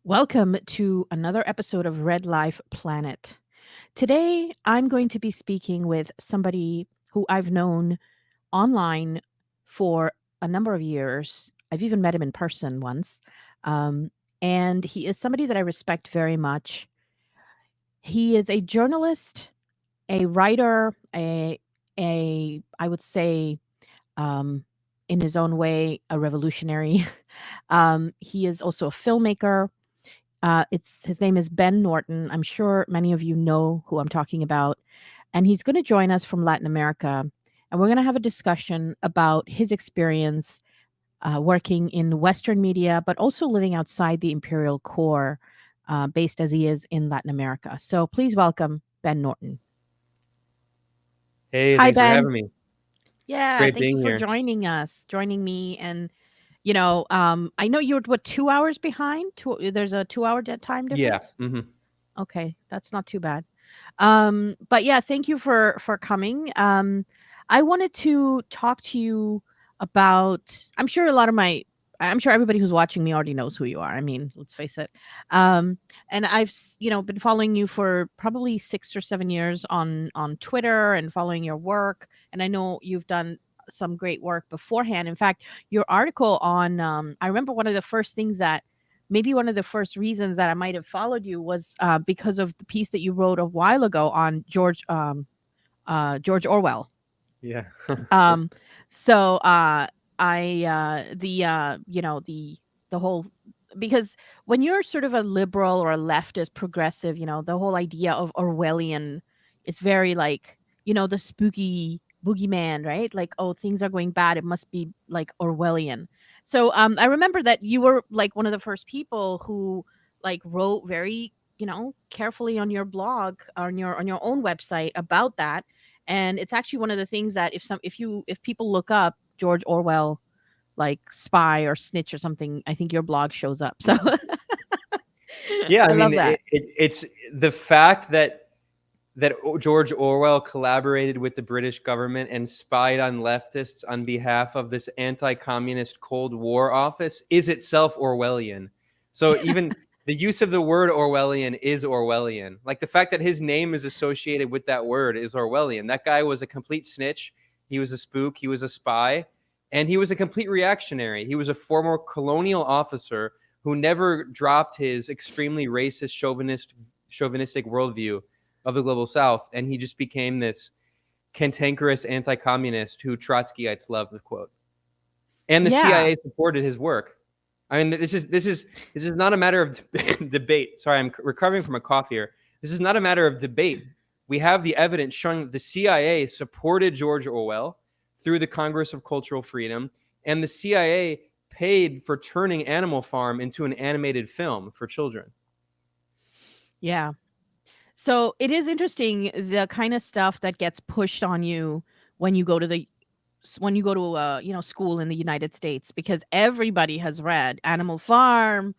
Welcome to another episode of Red Life Planet. Today, I'm going to be speaking with somebody who I've known online for a number of years. I've even met him in person once. Um, and he is somebody that I respect very much. He is a journalist, a writer, a I would say, um, in his own way, a revolutionary. He is also a filmmaker. It's his name is Ben Norton. I'm sure many of you know who I'm talking about, and he's going to join us from Latin America, and we're going to have a discussion about his experience working in Western media, but also living outside the imperial core, based as he is in Latin America. So please welcome Ben Norton. Hey, Hi, thanks for Ben. having me. It's Yeah, great thank you being for here. joining me, and I know you're what 2 hours behind. There's a 2 hour time Yeah. difference. hmm Okay, that's not too bad. But yeah, thank you for coming. I wanted to talk to you about. I'm sure everybody who's watching me already knows who you are. I mean, let's face it. Um, and been following you for probably 6 or 7 years on Twitter and following your work. And I know you've done some great work beforehand. In fact, your article on I remember one of the first things that maybe one of the first reasons that I might have followed you was because of the piece that you wrote a while ago on George Orwell. Yeah. Um, so I the you know the whole because when you're sort of a liberal or a leftist progressive, the whole idea of Orwellian is very like the spooky boogeyman, right? Like, oh, things are going bad, it must be like Orwellian. So I remember that you were like one of the first people who like wrote very carefully on your blog, on your own website about that. And it's actually one of the things that if people look up George Orwell, like spy or snitch or something, I think your blog shows up. So Yeah. I I mean, love that. it's the fact that George Orwell collaborated with the British government and spied on leftists on behalf of this anti-communist Cold War office is itself Orwellian. So even the use of the word Orwellian is Orwellian. Like the fact that his name is associated with that word is Orwellian. That guy was a complete snitch. He was a spook. He was a spy. And he was a complete reactionary. He was a former colonial officer who never dropped his extremely racist, chauvinistic worldview of the global south, and he just became this cantankerous anti-communist who Trotskyites love to quote. And the Yeah. CIA supported his work. I mean, this is not a matter of debate. Sorry, I'm recovering from a cough here. This is not a matter of debate. We have the evidence showing that the CIA supported George Orwell through the Congress of Cultural Freedom, and the CIA paid for turning Animal Farm into an animated film for children. Yeah. So it is interesting the kind of stuff that gets pushed on you when you go to school in the United States, because everybody has read Animal Farm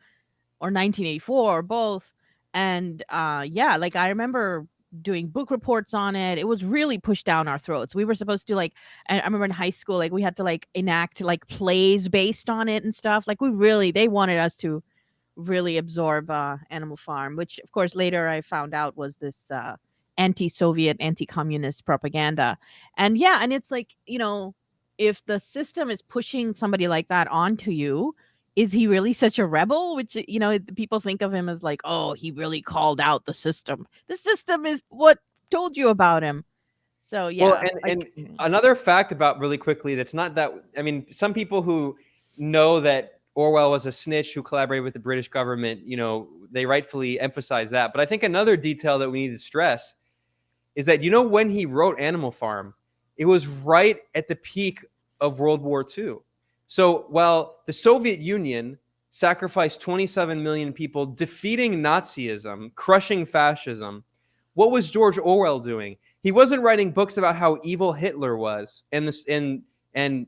or 1984 or both. And yeah, like I remember doing book reports on it. It was really pushed down our throats. We were supposed to like, I remember in high school, like we had to like enact like plays based on it and stuff. Like they wanted us to really absorb Animal Farm, which of course later I found out was this anti-Soviet, anti-communist propaganda. And yeah, and it's like, if the system is pushing somebody like that onto you, is he really such a rebel? Which, people think of him as like, oh, he really called out the system. The system is what told you about him. So Well, yeah, and like another fact about really quickly that's not that I mean, some people who know that Orwell was a snitch who collaborated with the British government, they rightfully emphasize that. But I think another detail that we need to stress is that when he wrote Animal Farm, it was right at the peak of World War II. So while the Soviet Union sacrificed 27 million people defeating Nazism, crushing fascism, what was George Orwell doing? He wasn't writing books about how evil Hitler was and Nazism and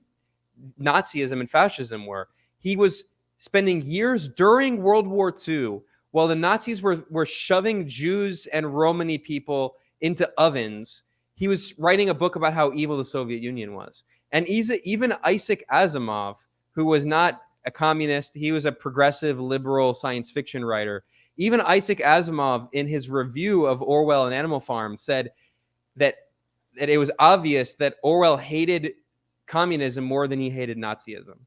fascism were. He was spending years during World War II while the Nazis were shoving Jews and Romani people into ovens. He was writing a book about how evil the Soviet Union was. And even Isaac Asimov, who was not a communist. He was a progressive liberal science fiction writer. Even Isaac Asimov, in his review of Orwell and Animal Farm, said that it was obvious that Orwell hated communism more than he hated Nazism.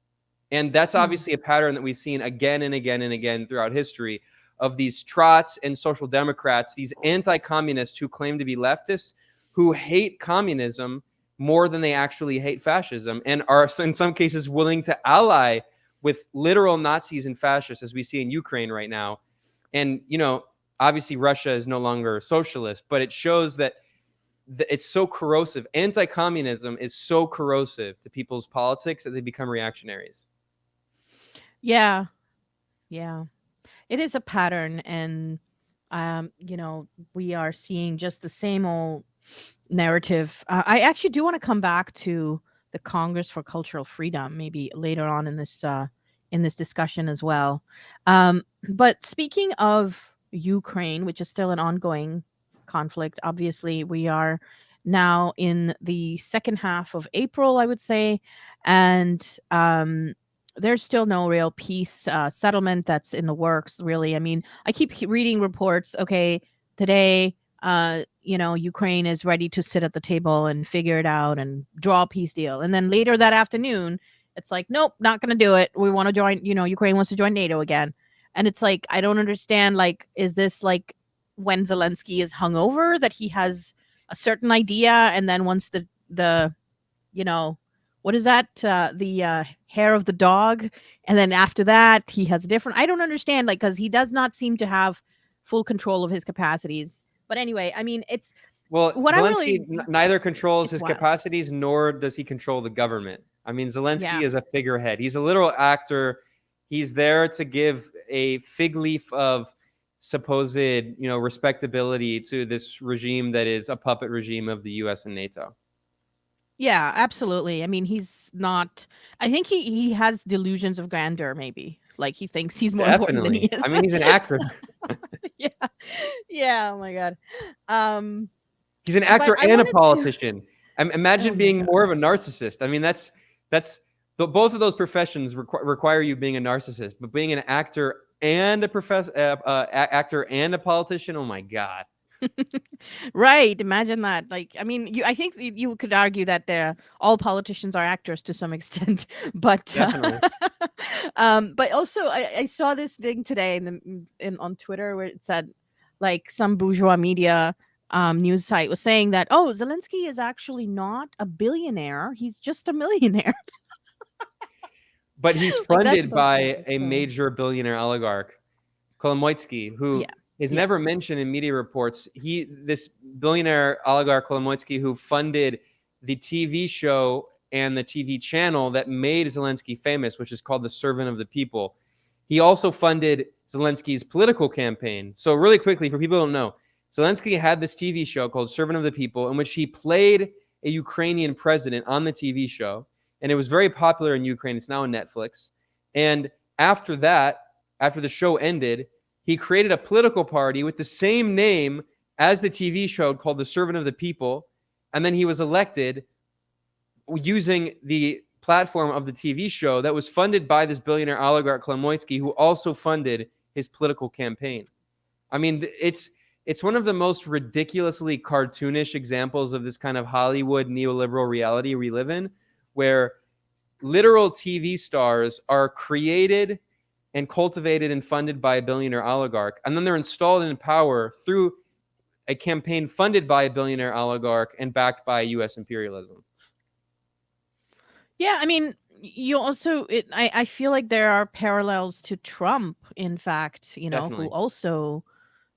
And that's Hmm. obviously a pattern that we've seen again and again and again throughout history of these Trots and social democrats, these anti-communists who claim to be leftists, who hate communism more than they actually hate fascism, and are in some cases willing to ally with literal Nazis and fascists, as we see in Ukraine right now. And, obviously Russia is no longer socialist, but it shows that it's so corrosive. Anti-communism is so corrosive to people's politics that they become reactionaries. Yeah. Yeah. It is a pattern, and we are seeing just the same old narrative. I actually do want to come back to the Congress for Cultural Freedom maybe later on in this discussion as well. But speaking of Ukraine, which is still an ongoing conflict, obviously we are now in the second half of April, I would say, and there's still no real peace settlement that's in the works, really. I mean, I keep reading reports. Okay, today, Ukraine is ready to sit at the table and figure it out and draw a peace deal. And then later that afternoon, it's like, nope, not going to do it. We want to join, Ukraine wants to join NATO again. And it's like, I don't understand. Like, is this like when Zelensky is hungover that he has a certain idea, and then once the you know, what is that? The hair of the dog, and then after that, he has a different. I don't understand, like, because he does not seem to have full control of his capacities. But anyway, I mean, it's Well, what I Zelensky really. neither controls It's his wild. capacities nor does he control the government. I mean, Zelensky Yeah. is a figurehead. He's a literal actor. He's there to give a fig leaf of supposed, respectability to this regime that is a puppet regime of the US and NATO. Yeah, absolutely. I mean, he's not. I think he has delusions of grandeur. Maybe like he thinks he's more important than he Definitely. I is. mean, he's an actor. Yeah, yeah. Oh my god. Um, He's an but actor I and a wanted to. politician. Oh Imagine my being god. more of a narcissist. I mean, that's both of those professions require you being a narcissist, but being an actor and a actor and a politician. Oh my god! Right, imagine that. Like, I mean, I think you could argue that all politicians are actors to some extent, but Definitely. but also I saw this thing today on Twitter where it said like some bourgeois media news site was saying that, oh, Zelensky is actually not a billionaire; he's just a millionaire. But he's Like that's funded so by funny. a So major billionaire oligarch, Kolomoitsky, who yeah, is yeah, never mentioned in media reports. This billionaire oligarch Kolomoitsky, who funded the TV show and the TV channel that made Zelensky famous, which is called The Servant of the People. He also funded Zelensky's political campaign. So really quickly, for people who don't know, Zelensky had this TV show called Servant of the People, in which he played a Ukrainian president on the TV show. And it was very popular in Ukraine. It's now on Netflix. And after that, after the show ended, he created a political party with the same name as the TV show called The Servant of the People. And then he was elected using the platform of the TV show that was funded by this billionaire oligarch Kolomoitsky, who also funded his political campaign. I mean, it's one of the most ridiculously cartoonish examples of this kind of Hollywood neoliberal reality we live in, where literal TV stars are created and cultivated and funded by a billionaire oligarch, and then they're installed in power through a campaign funded by a billionaire oligarch and backed by US imperialism. yeah. I mean, you also I feel like there are parallels to Trump, in fact, who Definitely. also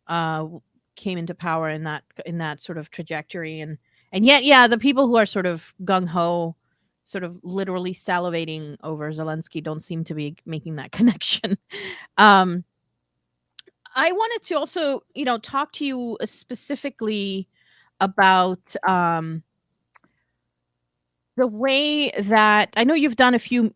w- came into power in that sort of trajectory, and yet, yeah, the people who are sort of gung ho, sort of literally salivating over Zelensky don't seem to be making that connection. um I wanted to also, talk to you specifically about the way that I know you've done a few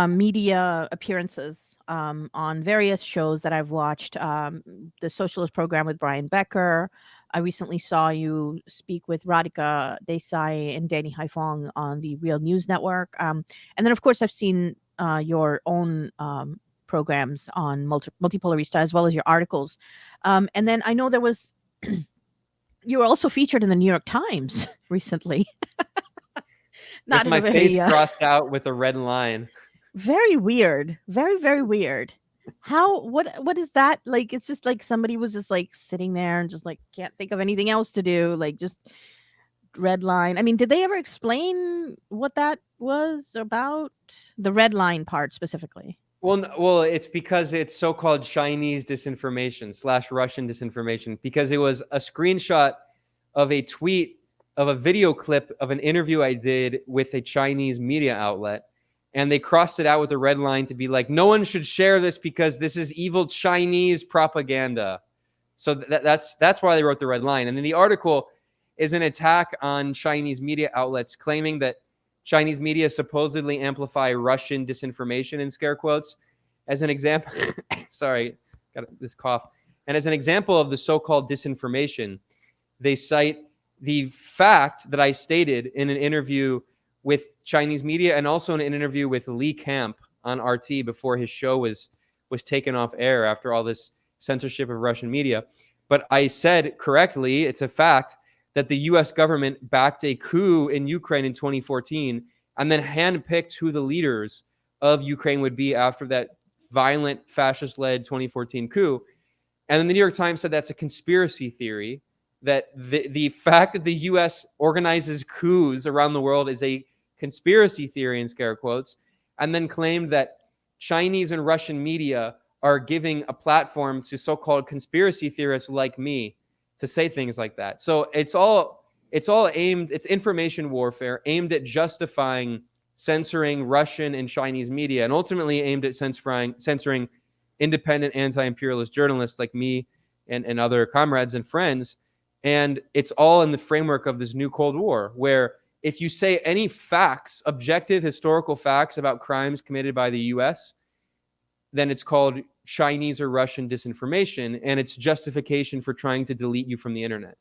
media appearances on various shows that I've watched. The Socialist Program with Brian Becker. I recently saw you speak with Radhika Desai and Danny Haifong on the Real News Network. And then, of course, I've seen your own programs on multipolarista, as well as your articles. And then I know there was you were also featured in the New York Times recently. With Not in my a face very crossed out with a red line. very weird, very weird. How what is that like? It's just like somebody was just like sitting there and just like can't think of anything else to do, like just red line. I mean, did they ever explain what that was about? The red line part specifically. Well, it's because it's so-called Chinese disinformation / Russian disinformation, because it was a screenshot of a tweet of a video clip of an interview I did with a Chinese media outlet, and they crossed it out with a red line to be like, no one should share this because this is evil Chinese propaganda. So that's why they wrote the red line. And then the article is an attack on Chinese media outlets claiming that Chinese media supposedly amplify Russian disinformation in scare quotes. As an example, sorry, got this cough. And as an example of the so-called disinformation, they cite the fact that I stated in an interview with Chinese media and also in an interview with Lee Camp on RT before his show was taken off air after all this censorship of Russian media. But I said correctly, it's a fact, that the US government backed a coup in Ukraine in 2014 and then handpicked who the leaders of Ukraine would be after that violent fascist-led 2014 coup. And then the New York Times said that's a conspiracy theory, that the fact that the US organizes coups around the world is a conspiracy theory in scare quotes, and then claimed that Chinese and Russian media are giving a platform to so-called conspiracy theorists like me to say things like that. So it's all aimed, it's information warfare aimed at justifying censoring Russian and Chinese media, and ultimately aimed at censoring independent anti-imperialist journalists like me and other comrades and friends. And it's all in the framework of this new Cold War, where if you say any facts, objective historical facts about crimes committed by the US, then it's called Chinese or Russian disinformation, and it's justification for trying to delete you from the internet.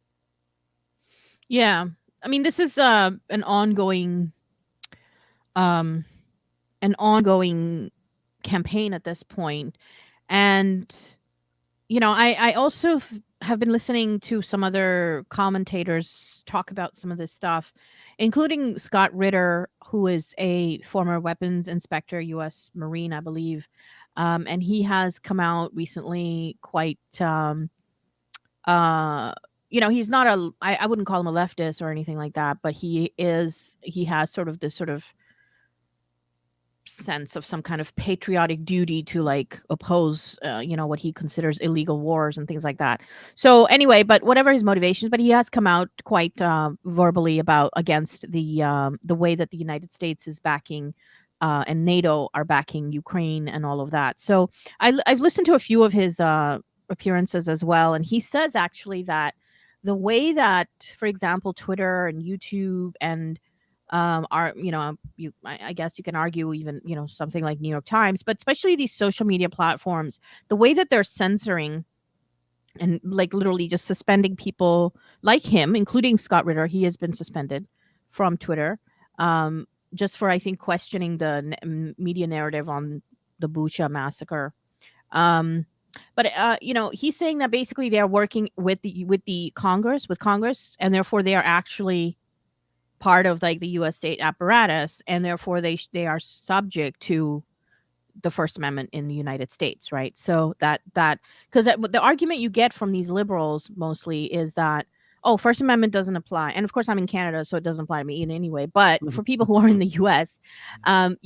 Yeah. I mean, this is an um ongoing campaign at this point. And I also have been listening to some other commentators talk about some of this stuff, including Scott Ritter, who is a former weapons inspector, U.S. Marine, I believe. And he has come out recently quite, he's not I wouldn't call him a leftist or anything like that, but he has sort of this sort of sense of some kind of patriotic duty to like oppose what he considers illegal wars and things like that. So anyway, but whatever his motivations, but he has come out quite verbally about against the way that the United States is backing and NATO are backing Ukraine and all of that. So I've listened to a few of his appearances as well, and he says actually that the way that, for example, Twitter and YouTube and are I guess you can argue even something like New York Times, but especially these social media platforms, the way that they're censoring and like literally just suspending people like him, including Scott Ritter. He has been suspended from Twitter, just for I think questioning the media narrative on the Bucha massacre. But he's saying that basically they are working with the Congress, and therefore they are actually part of like the U.S. state apparatus, and therefore they are subject to the First Amendment in the United States, right? So that because the argument you get from these liberals mostly is that, oh, First Amendment doesn't apply, and of course I'm in Canada, so it doesn't apply to me in any way. But for people who are in the U.S., and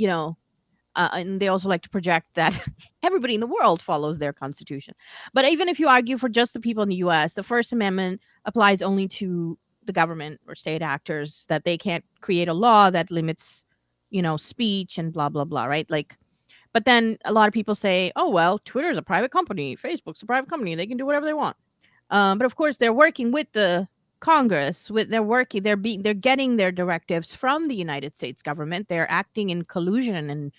they also like to project that everybody in the world follows their constitution. But even if you argue for just the people in the US, the First Amendment applies only to the government or state actors, that they can't create a law that limits, speech and blah, blah, blah, right? Like, but then a lot of people say, oh, well, Twitter's a private company, Facebook's a private company, they can do whatever they want. But of course, they're working with the Congress, they're getting their directives from the United States government. They're acting in collusion and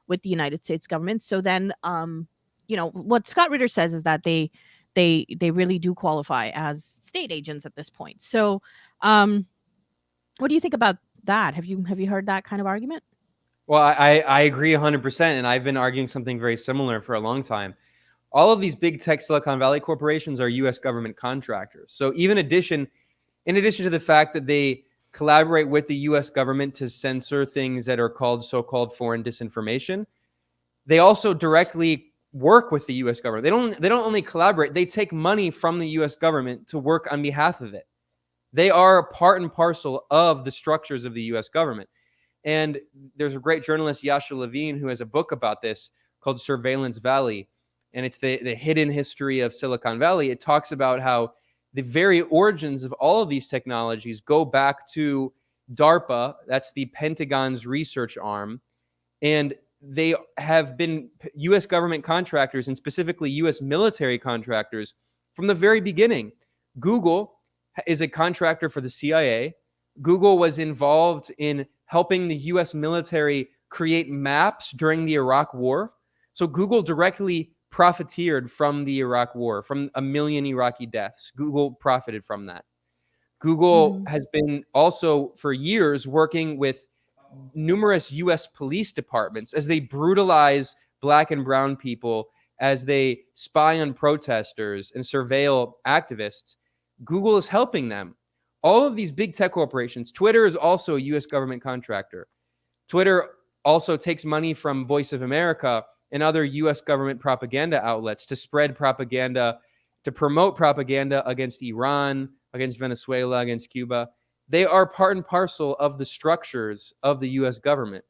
with the United States government. So then, what Scott Ritter says is that they really do qualify as state agents at this point. So, what do you think about that? Have you heard that kind of argument? Well, I agree 100%. And I've been arguing something very similar for a long time. All of these big tech Silicon Valley corporations are US government contractors. So in addition to the fact that they collaborate with the US government to censor things that are called so-called foreign disinformation, they also directly work with the US government. They don't only collaborate, they take money from the US government to work on behalf of it. They are part and parcel of the structures of the US government. And there's a great journalist, Yasha Levine, who has a book about this called Surveillance Valley. And it's the hidden history of Silicon Valley. It talks about how the very origins of all of these technologies go back to DARPA, that's the Pentagon's research arm. And they have been US government contractors, and specifically US military contractors, from the very beginning. Google is a contractor for the CIA. Google was involved in helping the US military create maps during the Iraq War. So Google directly profiteered from the Iraq War, from 1 million Iraqi deaths. Google profited from that. Google Mhm. has been also for years working with numerous US police departments as they brutalize black and brown people, as they spy on protesters and surveil activists. Google is helping them. All of these big tech corporations, Twitter is also a US government contractor. Twitter also takes money from Voice of America and other US government propaganda outlets to spread propaganda, to promote propaganda against Iran, against Venezuela, against Cuba. They are part and parcel of the structures of the US government.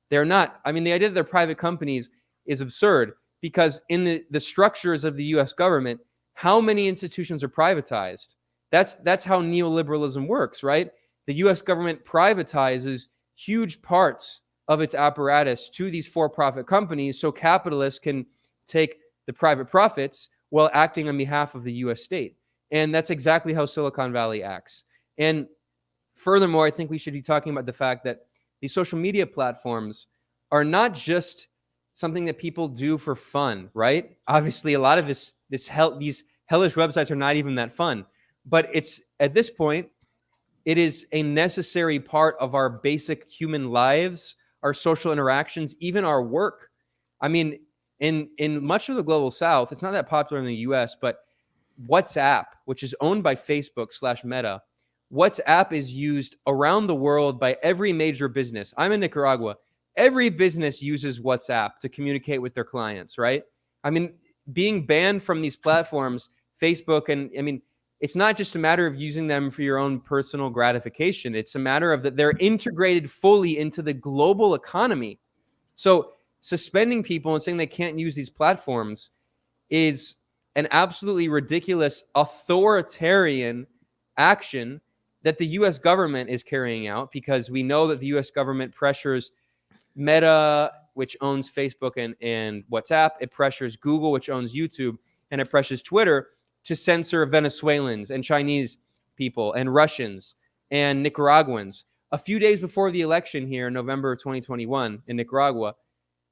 They're not, I mean, the idea that they're private companies is absurd because in the structures of the US government, how many institutions are privatized? That's how neoliberalism works, right? The US government privatizes huge parts of its apparatus to these for-profit companies so capitalists can take the private profits while acting on behalf of the US state. And that's exactly how Silicon Valley acts. And furthermore, I think we should be talking about the fact that these social media platforms are not just something that people do for fun, right? Obviously, a lot of these hellish websites are not even that fun. But it's at this point, it is a necessary part of our basic human lives, our social interactions, even our work. I mean, in much of the global South, it's not that popular in the US, but WhatsApp, which is owned by Facebook slash Meta, WhatsApp is used around the world by every major business. I'm in Nicaragua. Every business uses WhatsApp to communicate with their clients, right? I mean, being banned from these platforms, Facebook, and I mean, it's not just a matter of using them for your own personal gratification. It's a matter of that they're integrated fully into the global economy. So suspending people and saying they can't use these platforms is an absolutely ridiculous authoritarian action that the US government is carrying out, because we know that the US government pressures Meta, which owns Facebook and WhatsApp. It pressures Google, which owns YouTube, and it pressures Twitter to censor Venezuelans and Chinese people and Russians and Nicaraguans. A few days before the election here in November of 2021 in Nicaragua,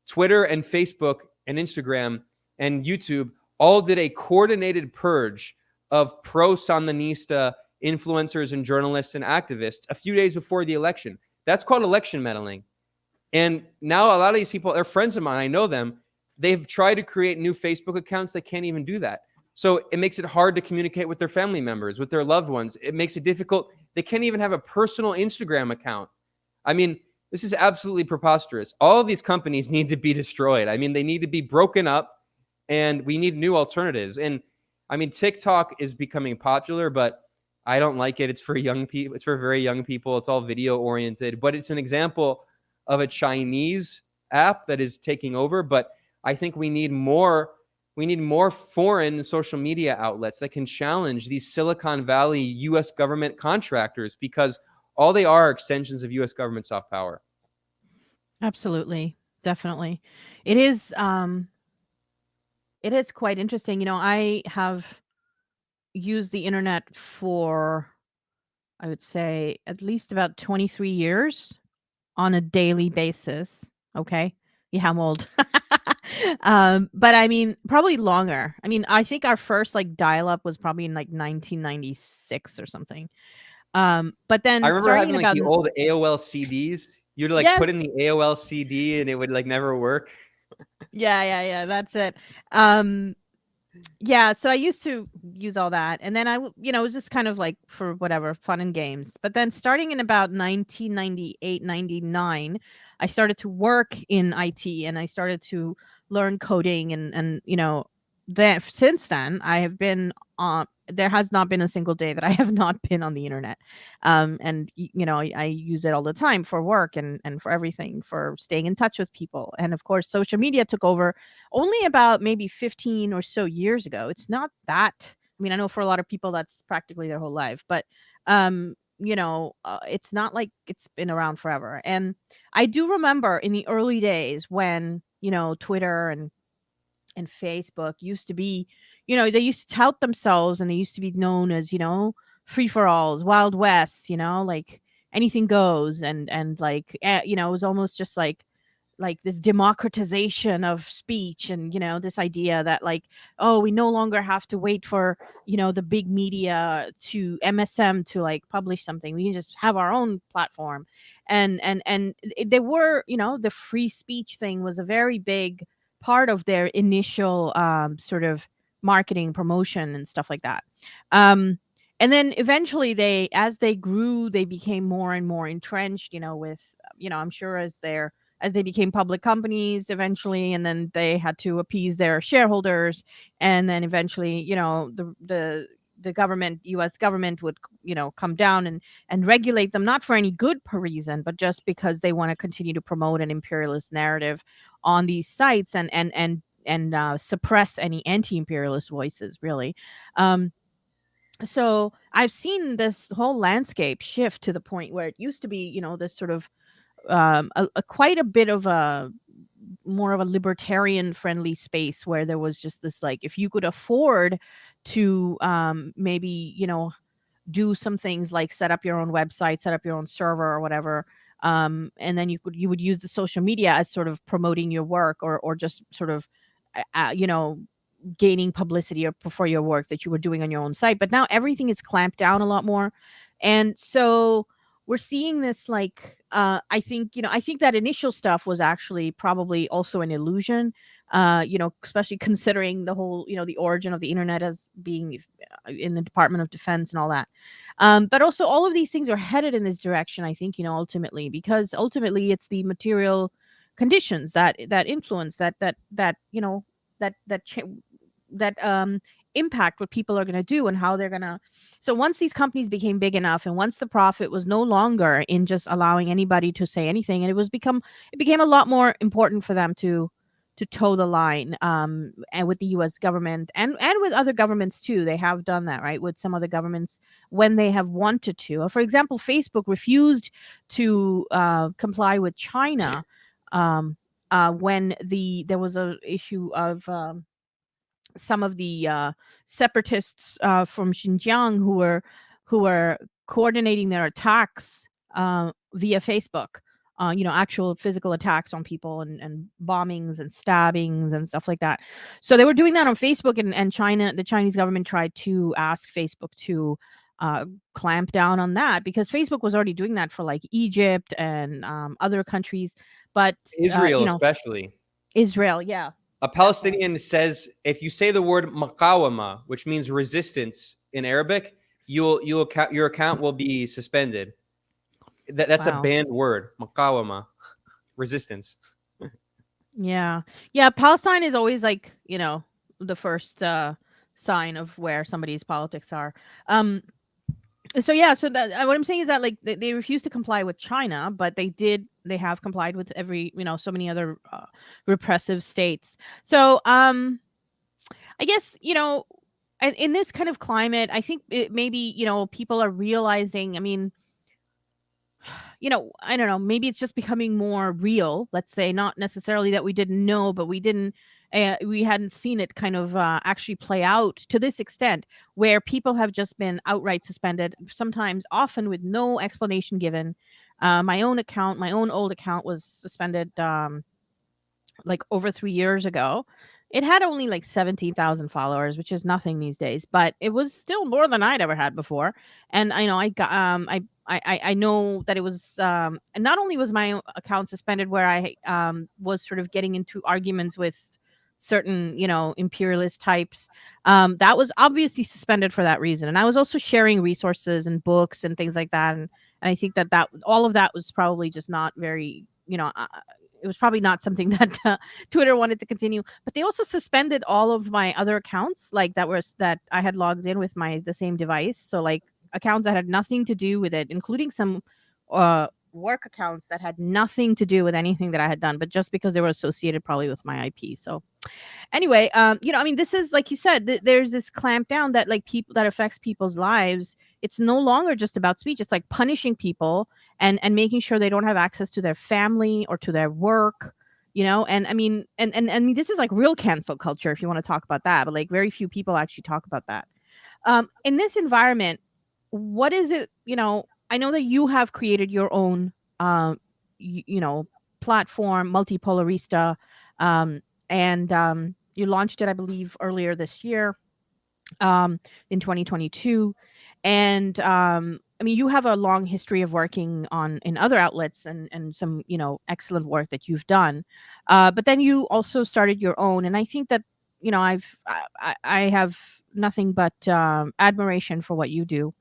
Twitter and Facebook and Instagram and YouTube all did a coordinated purge of pro-Sandinista influencers and journalists and activists a few days before the election. That's called election meddling. And now a lot of these people, they're friends of mine, I know them. They've tried to create new Facebook accounts. They can't even do that. So it makes it hard to communicate with their family members, with their loved ones. It makes it difficult. They can't even have a personal Instagram account. I mean, this is absolutely preposterous. All of these companies need to be destroyed. I mean, they need to be broken up, and we need new alternatives. And I mean, TikTok is becoming popular, but I don't like it. It's for young people. It's for very young people. It's all video oriented, but it's an example of a Chinese app that is taking over. But I think we need more foreign social media outlets that can challenge these Silicon Valley US government contractors, because all they are extensions of US government soft power. Absolutely. Definitely. It is it is quite interesting. I have used the internet for, I would say, at least about 23 years on a daily basis. Okay. Yeah, I'm old. But I mean, probably longer. I mean, I think our first like dial up was probably in like 1996 or something. But I then remember starting having in like about the old AOL CDs. You'd like Yes. put in the AOL CD and it would like never work. Yeah. That's it. Um, Yeah, so I used to use all that, and then it was just kind of like for whatever, fun and games. But then starting in about 1998, 99, I started to work in IT and I started to learn coding and then since then I have been on there has not been a single day that I have not been on the internet. I use it all the time for work and for everything, for staying in touch with people. And of course, social media took over only about maybe 15 or so years ago. It's not that, I mean, I know for a lot of people that's practically their whole life, but it's not like it's been around forever. And I do remember in the early days when, Twitter and Facebook used to be, they used to tout themselves and they used to be known as, free for alls, Wild West, like anything goes. And like, it was almost just like this democratization of speech, and this idea that, like, oh, we no longer have to wait for the big media to MSM to like publish something. We can just have our own platform. They were, the free speech thing was a very big part of their initial sort of marketing, promotion, and stuff like that. Um, and then eventually, as they grew, they became more and more entrenched, with, I'm sure, as they became public companies eventually, and then they had to appease their shareholders. And then eventually, the government, US government, would, come down and regulate them, not for any good reason, but just because they want to continue to promote an imperialist narrative on these sites, and suppress any anti-imperialist voices, really. Um so I've seen this whole landscape shift to the point where it used to be, this sort of a quite a bit of a more of a libertarian friendly space, where there was just this, like, if you could afford to maybe, do some things like set up your own website, set up your own server or whatever, and then you would use the social media as sort of promoting your work, or just sort of gaining publicity for your work that you were doing on your own site. But now everything is clamped down a lot more. And so we're seeing this, like, I think that initial stuff was actually probably also an illusion, especially considering the whole, the origin of the internet as being in the Department of Defense and all that. But also all of these things are headed in this direction, I think, ultimately, because ultimately it's the material conditions that influence that impact what people are going to do and how they're going to. So once these companies became big enough, and once the profit was no longer in just allowing anybody to say anything, and it became a lot more important for them to toe the line, and with the US government, and with other governments too. They have done that, right, with some other governments when they have wanted to. For example, Facebook refused to comply with China, when there was a issue of some of the separatists from Xinjiang who were coordinating their attacks via Facebook. Actual physical attacks on people, and bombings and stabbings and stuff like that. So they were doing that on Facebook, and the Chinese government tried to ask Facebook to clamp down on that, because Facebook was already doing that for like Egypt and other countries. But Israel, especially. Israel, yeah, A definitely. Palestinian says if you say the word maqawama, which means resistance in Arabic, your account will be suspended. That's a Wow. banned word, maqawama, resistance. Yeah. Yeah, Palestine is always like, the first sign of where somebody's politics are. Um so yeah, so that what I'm saying is that, like, they refuse to comply with China, but they have complied with every, so many other repressive states. So I guess, in this kind of climate, I think maybe, people are realizing, I mean, I don't know, maybe it's just becoming more real, let's say, not necessarily that we didn't know, but we hadn't seen it kind of actually play out to this extent, where people have just been outright suspended, sometimes, often with no explanation given. My own old account was suspended like over 3 years ago. It had only like 17,000 followers, which is nothing these days, but it was still more than I'd ever had before. And I know I got I know that it was and not only was my account suspended where I was sort of getting into arguments with certain, imperialist types. That was obviously suspended for that reason. And I was also sharing resources and books and things like that. And I think that all of that was probably just not very, it was probably not something that Twitter wanted to continue. But they also suspended all of my other accounts, like that I had logged in with the same device. So like accounts that had nothing to do with it, including some work accounts that had nothing to do with anything that I had done, but just because they were associated probably with my IP. So anyway, I mean, this is like you said, there's this clamp down that like people that affects people's lives. It's no longer just about speech. It's like punishing people and making sure they don't have access to their family or to their work. And I mean, and this is like real cancel culture if you want to talk about that, but like very few people actually talk about that. In this environment, what is it? I know that you have created your own, platform, Multipolarista, um, and you launched it, I believe, earlier this year, um, in 2022. And I mean, you have a long history of working on in other outlets and some excellent work that you've done. But then you also started your own, and I think that I have nothing but admiration for what you do.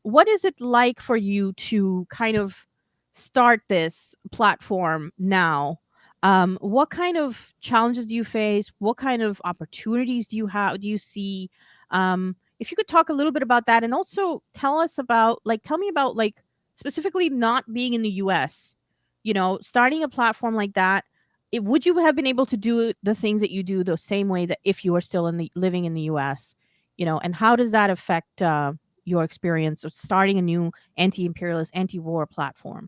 What is it like for you to kind of start this platform now? What kind of challenges do you face? What kind of opportunities do you see? If you could talk a little bit about that, and also tell me about like specifically not being in the US, starting a platform like that. Would you have been able to do the things that you do the same way that if you were still living in the US? And how does that affect your experience of starting a new anti-imperialist, anti-war platform?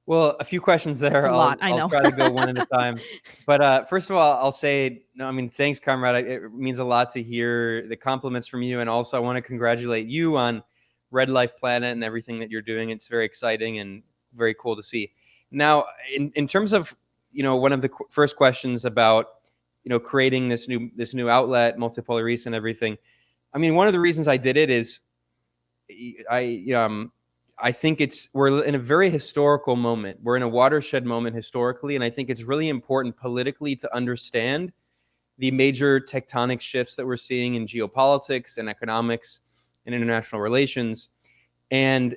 Well, a few questions That's there. a lot, I I'll know. try to go one at a time. But first of all, I'll say no. I mean, thanks, comrade. It means a lot to hear the compliments from you, and also I want to congratulate you on Red Life Planet and everything that you're doing. It's very exciting and very cool to see. Now, in terms of one of the first questions about creating this new outlet, Multipolarista, and everything. I mean, one of the reasons I did it is I think we're in a very historical moment. We're in a watershed moment historically, and I think it's really important politically to understand the major tectonic shifts that we're seeing in geopolitics and economics and international relations. And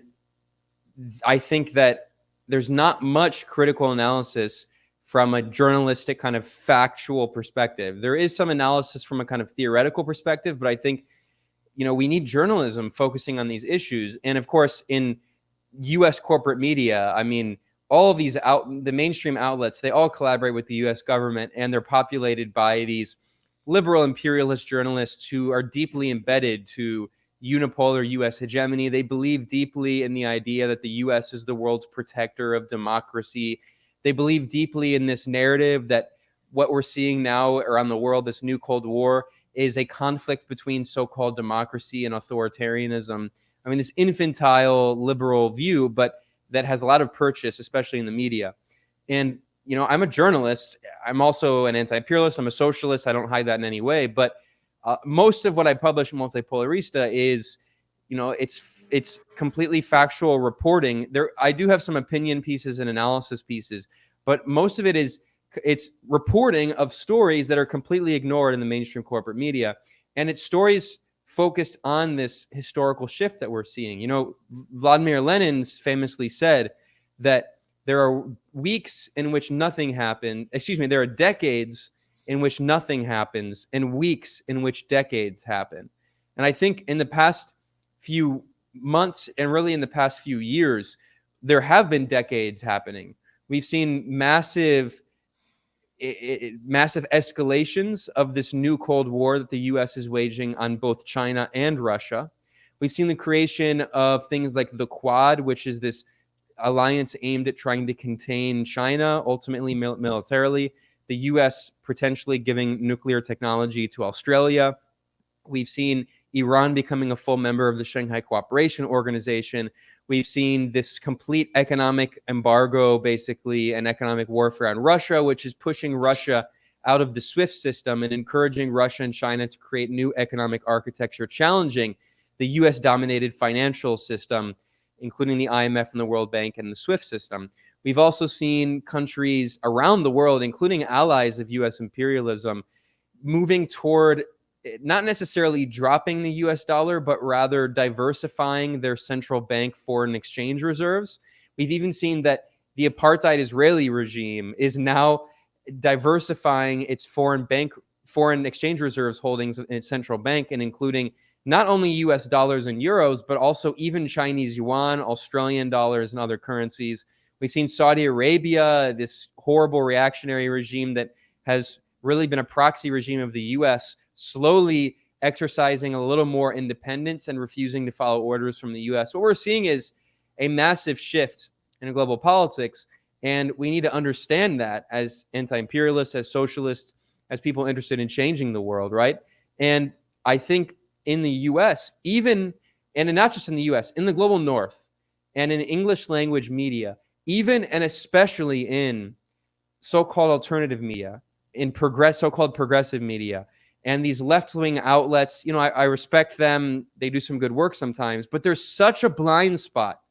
I think that there's not much critical analysis from a journalistic kind of factual perspective. There is some analysis from a kind of theoretical perspective, but I think we need journalism focusing on these issues. And of course, in U.S. corporate media, I mean, all of the mainstream outlets, they all collaborate with the U.S. government, and they're populated by these liberal imperialist journalists who are deeply embedded to unipolar U.S. hegemony. They believe deeply in the idea that the U.S. is the world's protector of democracy. They believe deeply in this narrative that what we're seeing now around the world, this new Cold War, is a conflict between so-called democracy and authoritarianism. I mean, this infantile liberal view, but that has a lot of purchase, especially in the media. And, I'm a journalist. I'm also an anti-imperialist. I'm a socialist. I don't hide that in any way. But most of what I publish in Multipolarista is, it's completely factual reporting. I do have some opinion pieces and analysis pieces, but most of it's reporting of stories that are completely ignored in the mainstream corporate media. And it's stories focused on this historical shift that we're seeing. Vladimir Lenin's famously said that there are weeks in which nothing happened. Excuse me, there are decades in which nothing happens and weeks in which decades happen. And I think in the past few months and really in the past few years, there have been decades happening. We've seen massive escalations of this new Cold War that the U.S. is waging on both China and Russia. We've seen the creation of things like the Quad, which is this alliance aimed at trying to contain China, ultimately militarily. The U.S. potentially giving nuclear technology to Australia. We've seen Iran becoming a full member of the Shanghai Cooperation Organization. We've seen this complete economic embargo, basically, and economic warfare on Russia, which is pushing Russia out of the SWIFT system and encouraging Russia and China to create new economic architecture, challenging the US-dominated financial system, including the IMF and the World Bank and the SWIFT system. We've also seen countries around the world, including allies of US imperialism, moving toward not necessarily dropping the US dollar, but rather diversifying their central bank foreign exchange reserves. We've even seen that the apartheid Israeli regime is now diversifying its foreign exchange reserves holdings in its central bank, and including not only US dollars and euros, but also even Chinese yuan, Australian dollars, and other currencies. We've seen Saudi Arabia, this horrible reactionary regime that has really been a proxy regime of the US, slowly exercising a little more independence and refusing to follow orders from the US. What we're seeing is a massive shift in global politics, and we need to understand that as anti-imperialists, as socialists, as people interested in changing the world, right? And I think in the US, even, and not just in the US, in the global north and in English language media, even and especially in so-called alternative media, in so-called progressive media, and these left-wing outlets, I respect them. They do some good work sometimes, but there's such a blind spot,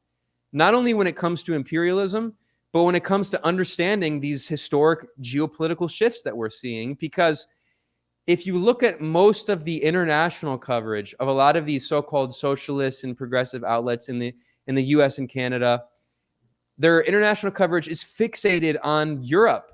not only when it comes to imperialism, but when it comes to understanding these historic geopolitical shifts that we're seeing. Because if you look at most of the international coverage of a lot of these so-called socialist and progressive outlets in the US and Canada, their international coverage is fixated on Europe,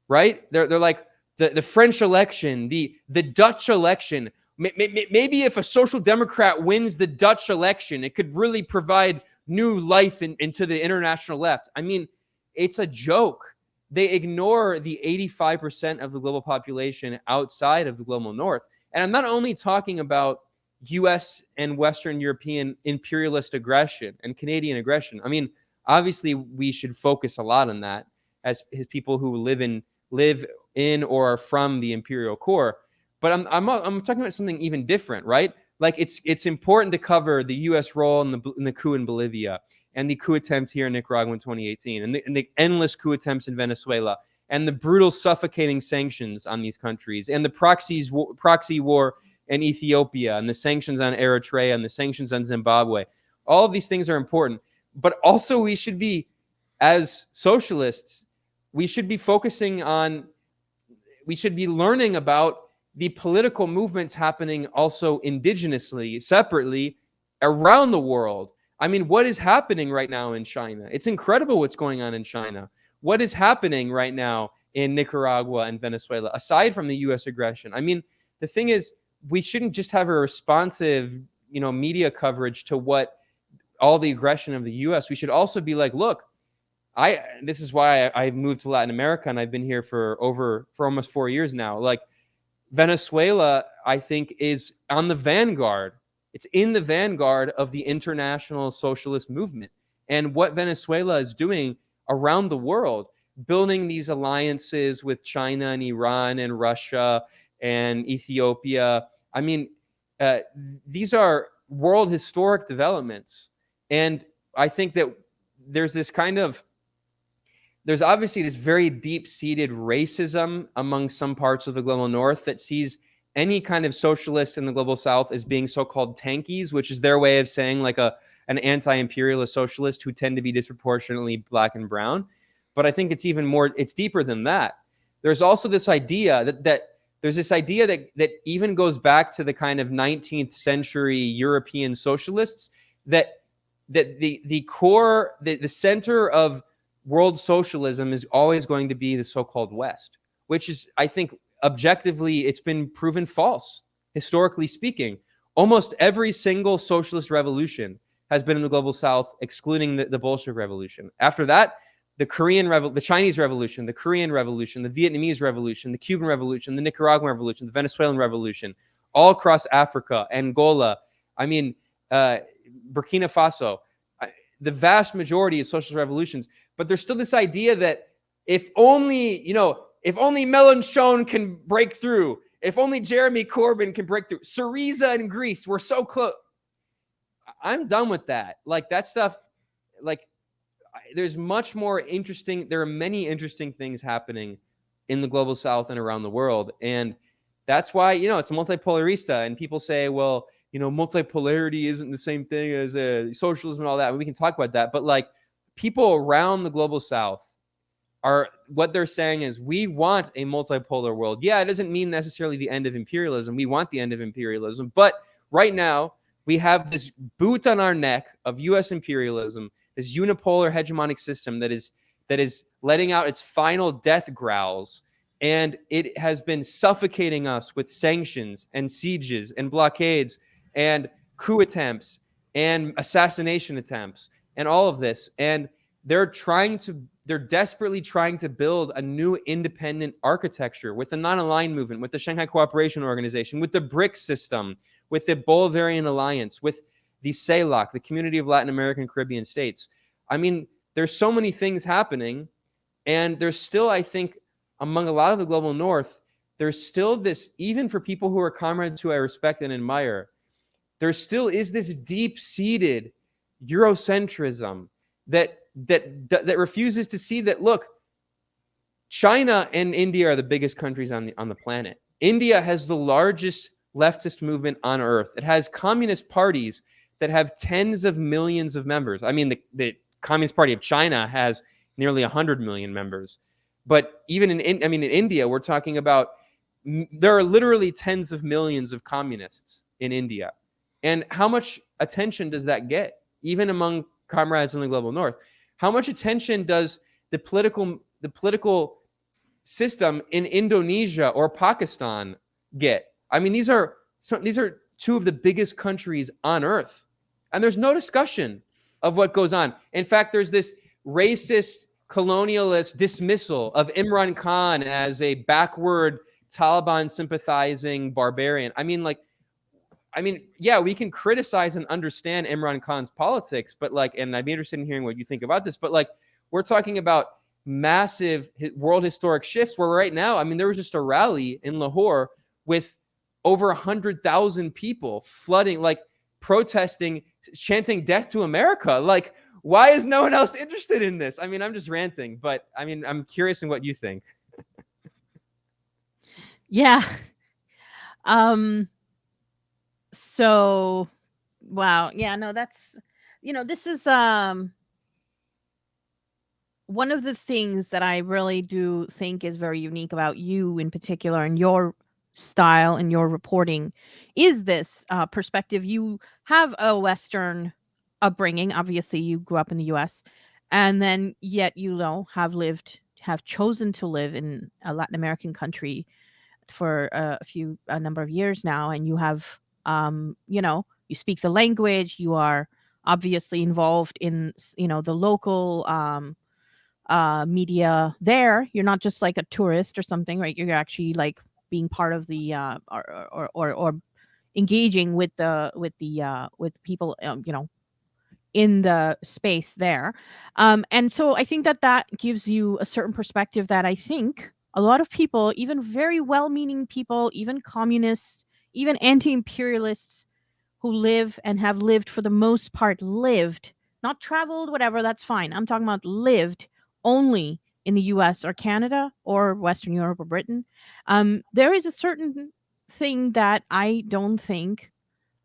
right? They're like the French election, the Dutch election. Maybe if a social democrat wins the Dutch election, it could really provide new life into the international left. I mean, it's a joke. They ignore the 85% of the global population outside of the global north. And I'm not only talking about US and Western European imperialist aggression and Canadian aggression. I mean, obviously, we should focus a lot on that as people who live in or are from the imperial core. But I'm talking about something even different, right? Like it's important to cover the U.S. role in the coup in Bolivia, and the coup attempt here in Nicaragua in 2018, and the endless coup attempts in Venezuela, and the brutal, suffocating sanctions on these countries, and the proxy war in Ethiopia, and the sanctions on Eritrea, and the sanctions on Zimbabwe. All of these things are important. But also we should be, as socialists, we should be learning about the political movements happening also indigenously, separately, around the world. I mean, what is happening right now in China? It's incredible what's going on in China. What is happening right now in Nicaragua and Venezuela, aside from the U.S. aggression? I mean, the thing is, we shouldn't just have a responsive, media coverage to what all the aggression of the U.S. We should also be like, look, this is why I've moved to Latin America, and I've been here for almost 4 years now. Like, Venezuela, I think, is on the vanguard. It's in the vanguard of the international socialist movement. And what Venezuela is doing around the world, building these alliances with China and Iran and Russia and Ethiopia. I mean, these are world historic developments. And I think that there's obviously this very deep-seated racism among some parts of the global north that sees any kind of socialist in the global south as being so-called tankies, which is their way of saying like an anti-imperialist socialist who tend to be disproportionately black and brown. But I think it's deeper than that. There's also this idea that even goes back to the kind of 19th century European socialists, that the core, the center of world socialism is always going to be the so-called West, which is, I think, objectively, it's been proven false, historically speaking. Almost every single socialist revolution has been in the global South, excluding the Bolshevik Revolution. After that, the Chinese Revolution, the Korean Revolution, the Vietnamese Revolution, the Cuban Revolution, the Nicaraguan Revolution, the Venezuelan Revolution, all across Africa, Angola, Burkina Faso, the vast majority of socialist revolutions. But there's still this idea that if only Mélenchon can break through, if only Jeremy Corbyn can break through, Syriza in Greece, we're so close. I'm done with that. Like, that stuff, like, there's much more interesting. There are many interesting things happening in the global south and around the world. And that's why, it's multipolarista, and people say, well, multipolarity isn't the same thing as socialism and all that. And we can talk about that, but like, people around the global south are, what they're saying is, we want a multipolar world. Yeah, it doesn't mean necessarily the end of imperialism. We want the end of imperialism, but right now we have this boot on our neck of US imperialism, this unipolar hegemonic system that is letting out its final death growls, and it has been suffocating us with sanctions and sieges and blockades and coup attempts and assassination attempts and all of this. And they're desperately trying to build a new independent architecture with the non-aligned movement, with the Shanghai Cooperation Organization, with the BRICS system, with the Bolivarian Alliance, with the CELAC, the Community of Latin American Caribbean States. I mean, there's so many things happening, and there's still, I think, among a lot of the global north, there's still this, even for people who are comrades who I respect and admire, there still is this deep-seated Eurocentrism that refuses to see that, look, China and India are the biggest countries on the planet. India has the largest leftist movement on earth. It has communist parties that have tens of millions of members. I mean, the Communist Party of China has nearly 100 million members. But even in India, we're talking about, there are literally tens of millions of communists in India. And how much attention does that get, even among comrades in the global north? How much attention does the political system in Indonesia or Pakistan get? I mean, these are two of the biggest countries on earth, and there's no discussion of what goes on. In fact, there's this racist, colonialist dismissal of Imran Khan as a backward Taliban sympathizing barbarian. I mean, yeah, we can criticize and understand Imran Khan's politics, but and I'd be interested in hearing what you think about this, but we're talking about massive world historic shifts where right now, I mean, there was just a rally in Lahore with over 100,000 people flooding, protesting, chanting death to America. Why is no one else interested in this? I mean, I'm just ranting, but I mean, I'm curious in what you think. Yeah. So, wow. Yeah, no, that's, this is one of the things that I really do think is very unique about you in particular, and your style and your reporting, is this perspective. You have a Western upbringing. Obviously, you grew up in the US, and then yet, have chosen to live in a Latin American country for a number of years now, and you have, you speak the language. You are obviously involved in, the local media there. You're not just like a tourist or something, right? You're actually being part of the or engaging with with people, in the space there. And so I think that gives you a certain perspective that I think a lot of people, even very well-meaning people, even communists, even anti-imperialists who live and have lived, for the most part, not traveled, whatever, that's fine. I'm talking about lived only in the US or Canada or Western Europe or Britain. There is a certain thing that I don't think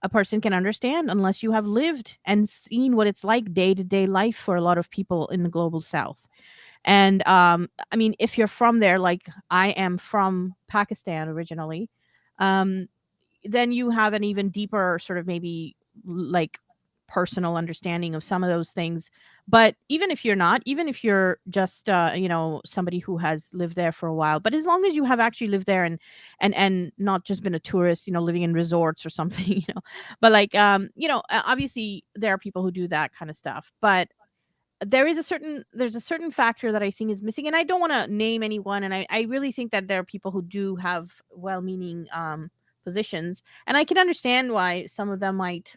a person can understand unless you have lived and seen what it's like day-to-day life for a lot of people in the global south. And I mean, if you're from there, like I am from Pakistan originally, um, then you have an even deeper sort of, maybe, like, personal understanding of some of those things. But even if you're not, even if you're just somebody who has lived there for a while, but as long as you have actually lived there and not just been a tourist, living in resorts or something, but obviously there are people who do that kind of stuff, but there's a certain factor that I think is missing, and I don't want to name anyone, and I really think that there are people who do have well-meaning positions, and I can understand why some of them might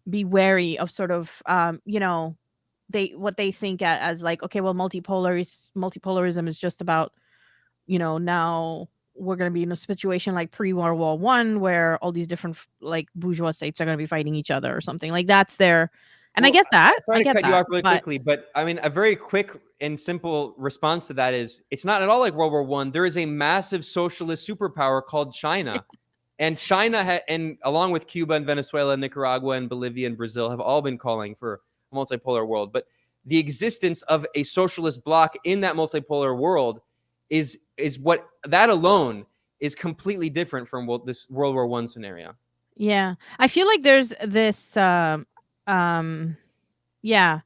be wary of sort of, what they think as like, okay, well, multipolarism is just about, now we're going to be in a situation like pre-World War I, where all these different bourgeois states are going to be fighting each other or something. Like, that's their And I get that. Sorry I to get cut you that. off really But quickly, but I mean, a very quick and simple response to that is it's not at all like World War One. There is a massive socialist superpower called China. And China, and along with Cuba and Venezuela, Nicaragua and Bolivia and Brazil, have all been calling for a multipolar world. But the existence of a socialist bloc in that multipolar world is what that alone is completely different from this World War One scenario. yeah, I feel like there's this um yeah.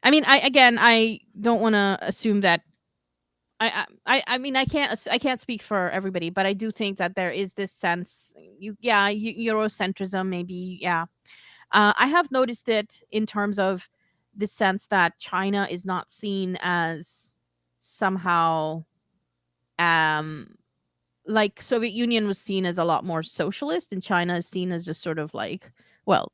I mean, I don't want to assume that I mean, I can't speak for everybody, but I do think that there is this sense, Eurocentrism maybe, yeah. I have noticed it in terms of the sense that China is not seen as somehow um like Soviet Union was seen as a lot more socialist, and China is seen as just sort of like, well,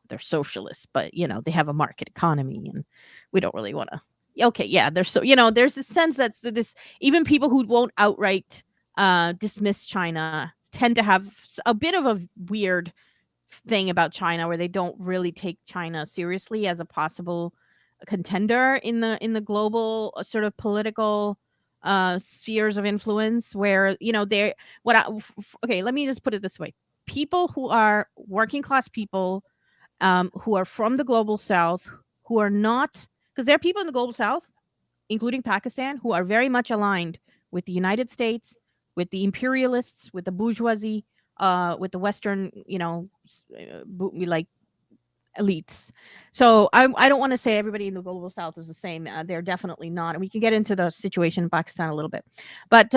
they're socialists, but they have a market economy, and we don't really want to. Okay, yeah, there's there's this sense that this, even people who won't outright dismiss China tend to have a bit of a weird thing about China where they don't really take China seriously as a possible contender in the global sort of political spheres of influence, where they're okay, let me just put it this way. People who are working class people, who are from the global south, who are not, because there are people in the global south, including Pakistan, who are very much aligned with the United States, with the imperialists, with the bourgeoisie, with the Western, like elites. So I don't want to say everybody in the global south is the same. They're definitely not. And we can get into the situation in Pakistan a little bit. But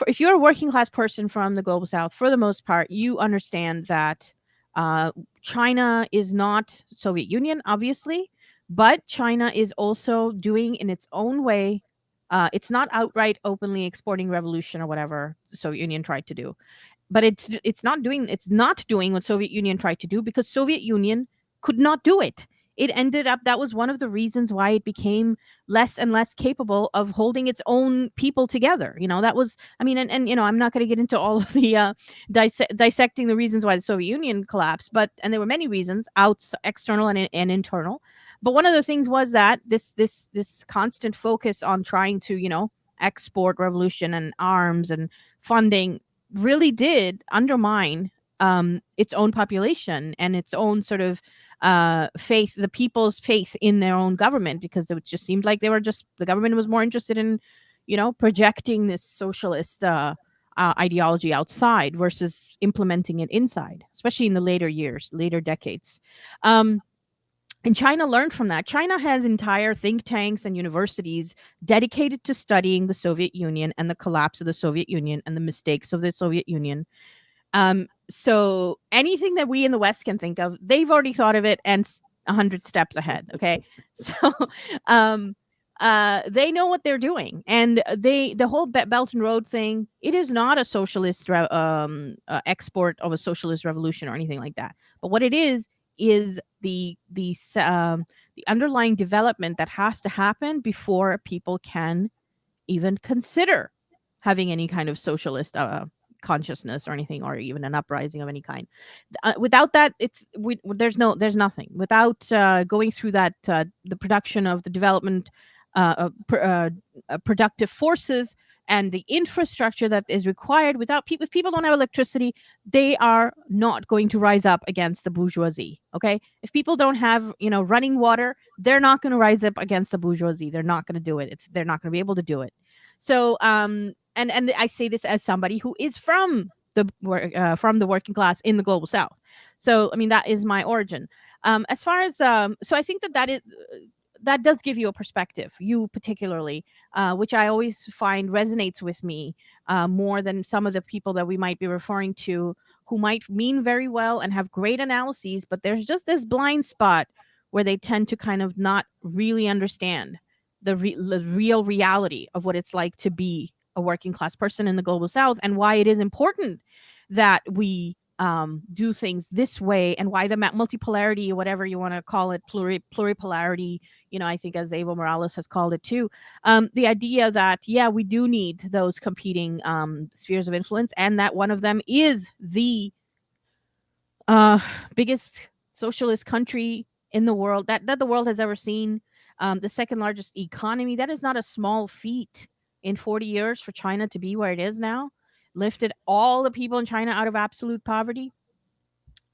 if you're a working class person from the global south, for the most part, you understand that uh, China is not Soviet Union, obviously, but China is also doing in its own way. It's not outright openly exporting revolution or whatever the Soviet Union tried to do, but it's not doing what Soviet Union tried to do, because Soviet Union could not do it. It ended up, that was one of the reasons why it became less and less capable of holding its own people together. That was, I mean, and I'm not going to get into all of the dissecting the reasons why the Soviet Union collapsed, but and there were many reasons, external and internal. But one of the things was that this constant focus on trying to export revolution and arms and funding really did undermine its own population and its own sort of faith, the people's faith in their own government, because it just seemed like the government was more interested in, projecting this socialist ideology outside versus implementing it inside, especially in the later decades. Um, and China learned from that. China has entire think tanks and universities dedicated to studying the Soviet Union and the collapse of the Soviet Union and the mistakes of the Soviet Union. So anything that we in the West can think of, they've already thought of it and 100 steps ahead. Okay. So, um, they know what they're doing, and the whole Belt and Road thing. It is not a socialist export of a socialist revolution or anything like that. But what it is the underlying development that has to happen before people can even consider having any kind of socialist consciousness or anything, or even an uprising of any kind. Without that, there's nothing. Without going through that, the production of the development productive forces and the infrastructure that is required. Without people, if people don't have electricity, they are not going to rise up against the bourgeoisie. Okay, if people don't have running water, they're not going to rise up against the bourgeoisie. They're not going to do it. They're not going to be able to do it. So and I say this as somebody who is from the working class in the global south. So I mean, that is my origin. As far as so I think that does give you a perspective, you particularly, which I always find resonates with me more than some of the people that we might be referring to, who might mean very well and have great analyses, but there's just this blind spot where they tend to kind of not really understand the real reality of what it's like to be a working class person in the global south, and why it is important that we do things this way, and why the multipolarity, or whatever you want to call it, pluripolarity, I think, as Evo Morales has called it too, the idea that, yeah, we do need those competing spheres of influence, and that one of them is the uh, biggest socialist country in the world that the world has ever seen. The second largest economy. That is not a small feat in 40 years for China to be where it is now. Lifted all the people in China out of absolute poverty,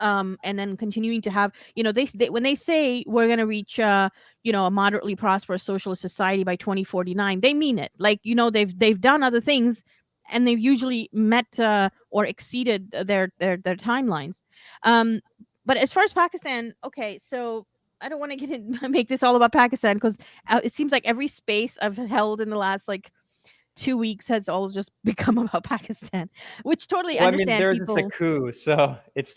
and then continuing to have, they when they say we're going to reach a moderately prosperous socialist society by 2049, they mean it. Like, they've done other things, and they've usually met or exceeded their timelines. Um but as far as Pakistan, okay, so I don't want to get in make this all about Pakistan, because it seems like every space I've held in the last like 2 weeks has all just become about Pakistan, which totally Well, I mean, understand there was just a people. coup, so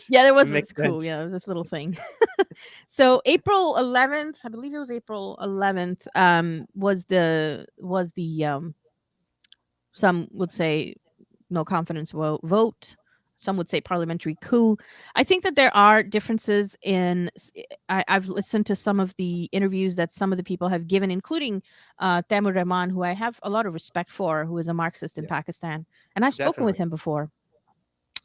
Yeah, there it was makes this cool, sense. yeah, this little thing. So April 11th, I believe it was April 11th, was the some would say no confidence vote. Some would say parliamentary coup. I think that there are differences in. I've listened to some of the interviews that some of the people have given, including Taimur Rahman, who I have a lot of respect for, who is a Marxist in Yeah, Pakistan, and I've spoken with definitely. him before.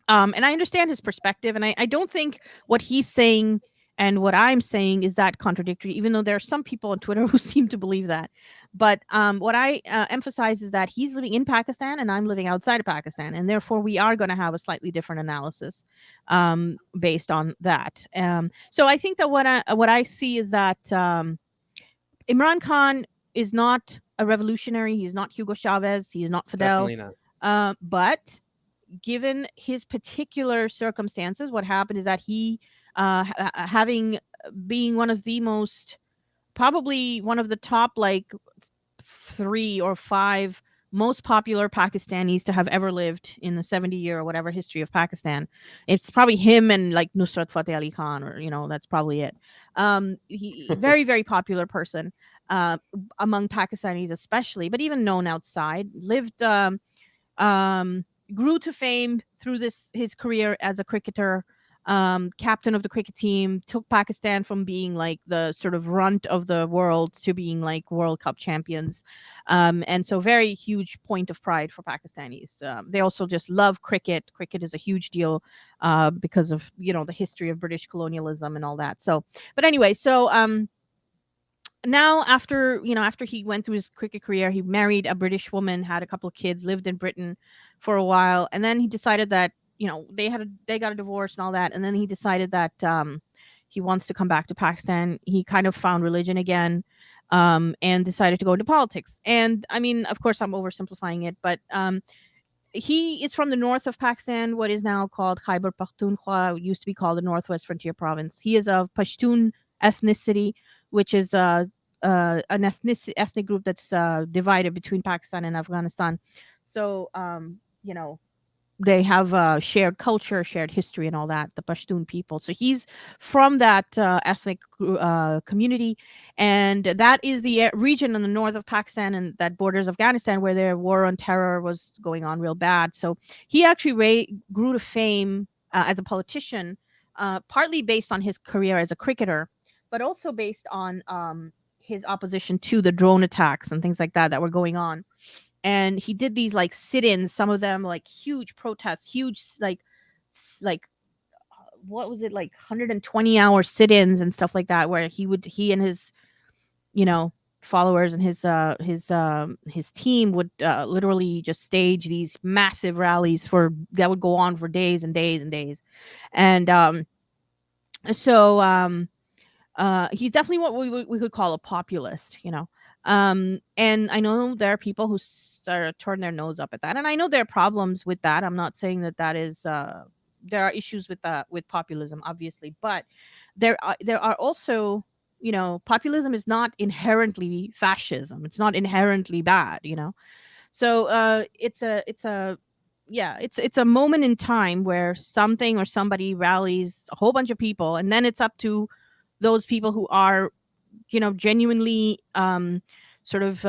And I understand his perspective, and I don't think what he's saying and what I'm saying is that contradictory, even though there are some people on Twitter who seem to believe that. But what I emphasize is that he's living in Pakistan and I'm living outside of Pakistan, and therefore we are going to have a slightly different analysis based on that. So I think that what I see is that Imran Khan is not a revolutionary. He is not Hugo Chavez. He is not Fidel. Definitely not. But given his particular circumstances, what happened is that he, having being one of the most, probably one of the top like 3 or 5 most popular Pakistanis to have ever lived in the 70-year or whatever history of Pakistan. It's probably him and like Nusrat Fateh Ali Khan, or that's probably it. He very very popular person uh, among Pakistanis especially, but even known outside. Lived um, grew to fame through this his career as a cricketer, captain of the cricket team, took Pakistan from being like the sort of runt of the world to being like World Cup champions, and so very huge point of pride for Pakistanis. They also just love cricket. Cricket is a huge deal because of the history of British colonialism and all that. So, but anyway, so now after he went through his cricket career, he married a British woman, had a couple of kids, lived in Britain for a while, and then he decided that they got a divorce and all that, and then he decided that he wants to come back to Pakistan. He kind of found religion again, and decided to go into politics. And I mean, of course I'm oversimplifying it, but he is from the north of Pakistan, what is now called Khyber Pakhtunkhwa, used to be called the Northwest Frontier Province. He is of Pashtun ethnicity, which is an ethnic group that's divided between Pakistan and Afghanistan. So, they have shared culture, shared history, and all that. The Pashtun people. So he's from that ethnic community, and that is the region in the north of Pakistan and that borders Afghanistan, where their war on terror was going on real bad. So he actually grew to fame as a politician, partly based on his career as a cricketer, but also based on his opposition to the drone attacks and things like that were going on. And he did these like sit-ins, some of them like huge protests, huge like what was it, like 120-hour sit-ins and stuff like that, where he and his you know followers and his team would literally just stage these massive rallies for that would go on for days and days and days. And so he's definitely what we could call a populist, and I know there are people who turn their nose up at that, and I know there are problems with that. I'm not saying that is there are issues with that, with populism, obviously, but there are also, populism is not inherently fascism. It's not inherently bad. So it's a yeah, it's a moment in time where something or somebody rallies a whole bunch of people, and then it's up to those people who are, genuinely sort of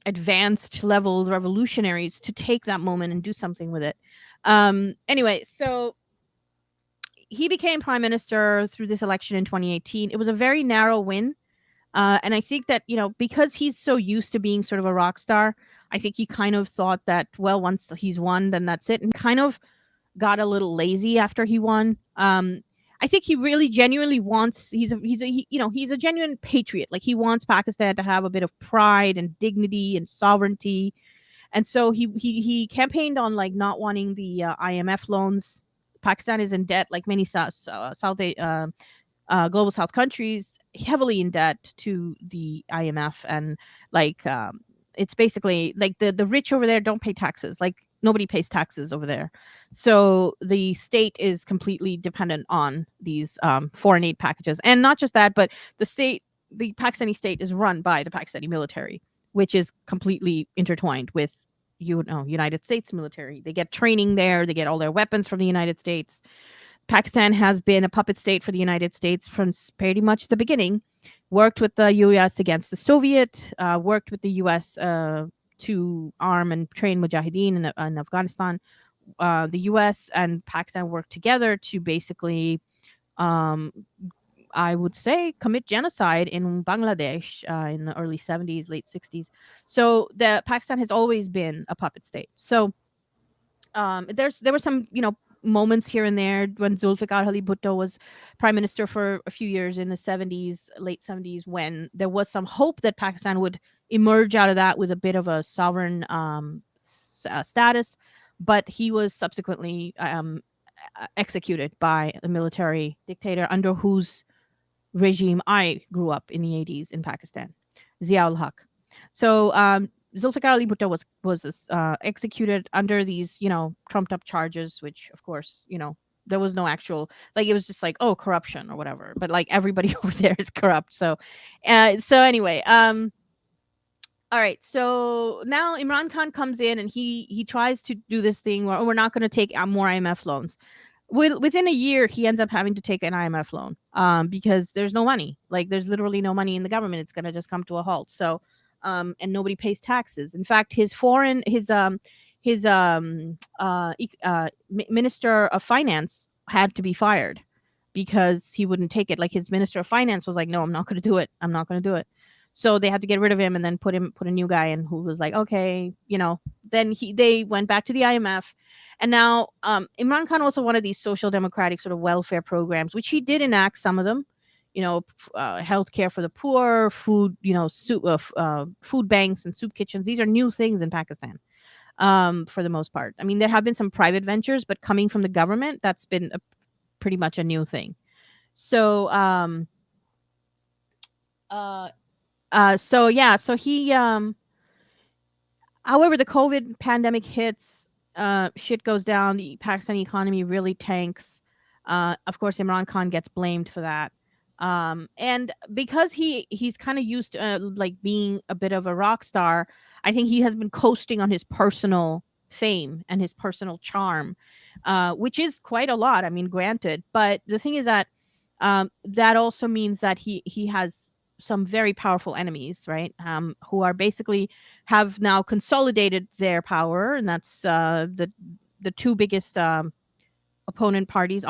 advanced level revolutionaries to take that moment and do something with it. Anyway, so he became prime minister through this election in 2018. It was a very narrow win. And I think that, because he's so used to being sort of a rock star, I think he kind of thought that, well, once he's won, then that's it, and kind of got a little lazy after he won. I think he really genuinely wants. He's a genuine patriot. Like he wants Pakistan to have a bit of pride and dignity and sovereignty, and so he campaigned on like not wanting the IMF loans. Pakistan is in debt, like many global South countries, heavily in debt to the IMF, and like it's basically like the rich over there don't pay taxes. Like nobody pays taxes over there, so the state is completely dependent on these foreign aid packages, and not just that, but the Pakistani state is run by the Pakistani military, which is completely intertwined with United States military. They get training there, they get all their weapons from the United States. Pakistan has been a puppet state for the United States from pretty much the beginning. Worked with the US against the Soviet, worked with the US to arm and train mujahideen in Afghanistan. The US and Pakistan worked together to basically, um, I would say, commit genocide in Bangladesh in the early 70s, late 60s. So the Pakistan has always been a puppet state. So there were some moments here and there when Zulfikar Ali Bhutto was prime minister for a few years in the 70s, late 70s, when there was some hope that Pakistan would emerge out of that with a bit of a sovereign status, but he was subsequently executed by a military dictator under whose regime I grew up in the 80s in Pakistan, Ziaul Haq. So Zulfikar Ali Bhutto was executed under these trumped up charges, which of course there was no actual, like, it was just like, oh, corruption or whatever, but like everybody over there is corrupt. So anyway, all right, so now Imran Khan comes in and he tries to do this thing where, oh, we're not going to take more IMF loans. Within a year, he ends up having to take an IMF loan because there's no money. Like, there's literally no money in the government. It's going to just come to a halt. So, and nobody pays taxes. In fact, minister of finance had to be fired because he wouldn't take it. Like, his minister of finance was like, no, I'm not going to do it. I'm not going to do it. So they had to get rid of him and then put a new guy in who was like, okay, then they went back to the IMF. And now Imran Khan also wanted these social democratic sort of welfare programs, which he did enact some of them, health care for the poor, food, food banks and soup kitchens. These are new things in Pakistan for the most part. I mean, there have been some private ventures, but coming from the government, that's been pretty much a new thing. So, so he, however, the COVID pandemic hits, shit goes down, the Pakistani economy really tanks. Of course, Imran Khan gets blamed for that. And because he's kind of used to like being a bit of a rock star, I think he has been coasting on his personal fame and his personal charm, which is quite a lot. I mean, granted, but the thing is that that also means that he has some very powerful enemies, right? Who are basically have now consolidated their power, and that's the two biggest opponent parties,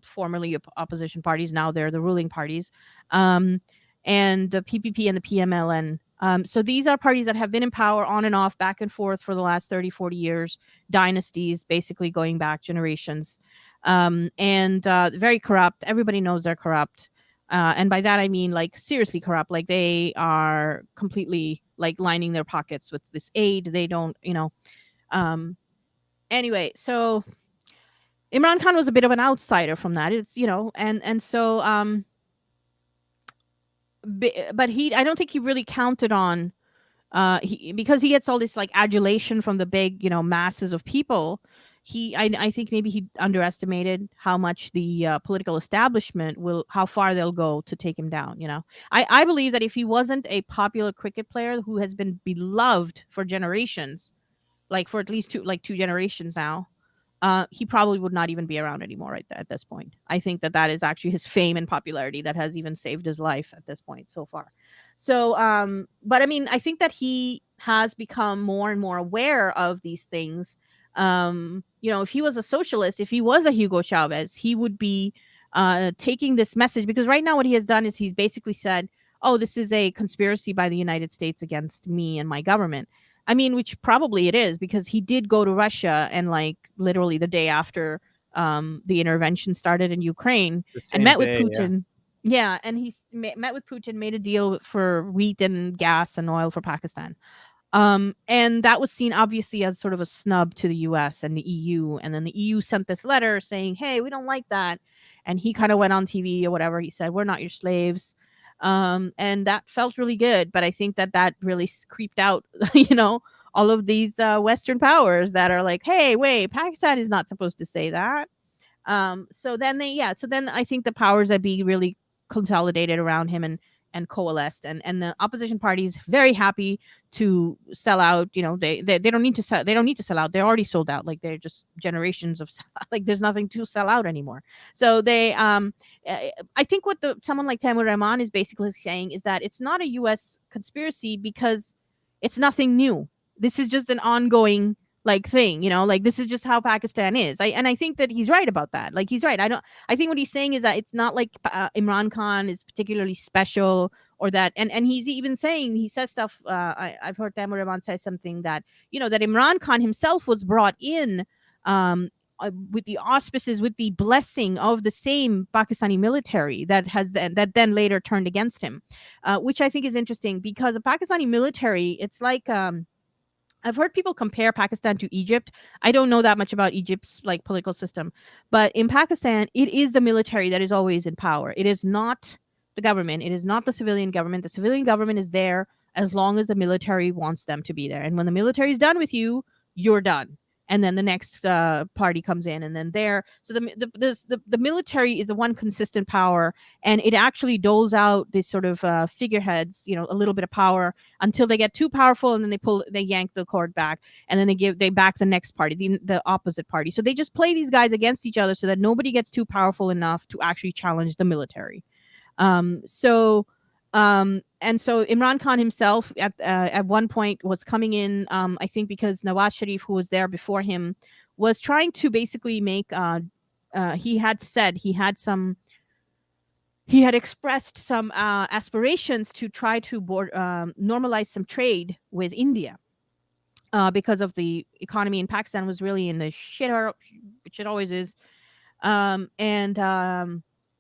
formerly opposition parties. Now they're the ruling parties, and the PPP and the PMLN. So these are parties that have been in power on and off, back and forth for the last 30, 40 years, dynasties, basically going back generations, and very corrupt. Everybody knows they're corrupt. And by that I mean like seriously corrupt. Like they are completely like lining their pockets with this aid. They don't, anyway, so Imran Khan was a bit of an outsider from that. It's and so but I don't think he really counted on because he gets all this like adulation from the big masses of people. I think maybe he underestimated how much the political establishment how far they'll go to take him down. I believe that if he wasn't a popular cricket player who has been beloved for generations, like for at least two generations now, he probably would not even be around anymore at this point. I think that is actually his fame and popularity that has even saved his life at this point so far. So, but I mean, I think that he has become more and more aware of these things. If he was a socialist, if he was a Hugo Chavez, he would be taking this message, because right now what he has done is he's basically said, oh, this is a conspiracy by the United States against me and my government. I mean, which probably it is, because he did go to Russia and like literally the day after the intervention started in Ukraine, The and same met with day, yeah. Putin. Yeah, and met with Putin, made a deal for wheat and gas and oil for Pakistan. And that was seen obviously as sort of a snub to the US and the EU. And then the EU sent this letter saying, hey, we don't like that. And he kind of went on TV or whatever. He said, we're not your slaves. And that felt really good. But I think that that really creeped out, all of these Western powers that are like, hey, wait, Pakistan is not supposed to say that. So then I think the powers that be really consolidated around him and coalesced, and the opposition parties very happy to sell out. They don't need to sell, they don't need to sell out, they're already sold out, like they're just generations of like there's nothing to sell out anymore. So I think what the someone like Tamur Rahman is basically saying is that it's not a US conspiracy because it's nothing new. This is just an ongoing like thing, like this is just how Pakistan is. I think that he's right about that. Like he's right. I think what he's saying is that it's not like Imran Khan is particularly special, or that, and he's even saying, he says stuff, I've heard Tamur Rahman say something that, that Imran Khan himself was brought in with the auspices, with the blessing of the same Pakistani military that then later turned against him, which I think is interesting, because the Pakistani military, it's like I've heard people compare Pakistan to Egypt. I don't know that much about Egypt's like political system, but in Pakistan, it is the military that is always in power. It is not the government. It is not the civilian government. The civilian government is there as long as the military wants them to be there. And when the military is done with you, you're done. And then the next party comes in, and then there. So the military is the one consistent power, and it actually doles out these sort of figureheads, a little bit of power until they get too powerful, and then they yank the cord back, and then they back the next party, the opposite party. So they just play these guys against each other so that nobody gets too powerful enough to actually challenge the military. And so Imran Khan himself at one point was coming in, I think because Nawaz Sharif, who was there before him, was trying to basically make he had said he had expressed some aspirations to try to normalize some trade with India, because of the economy in Pakistan was really in the shit, which it always is. And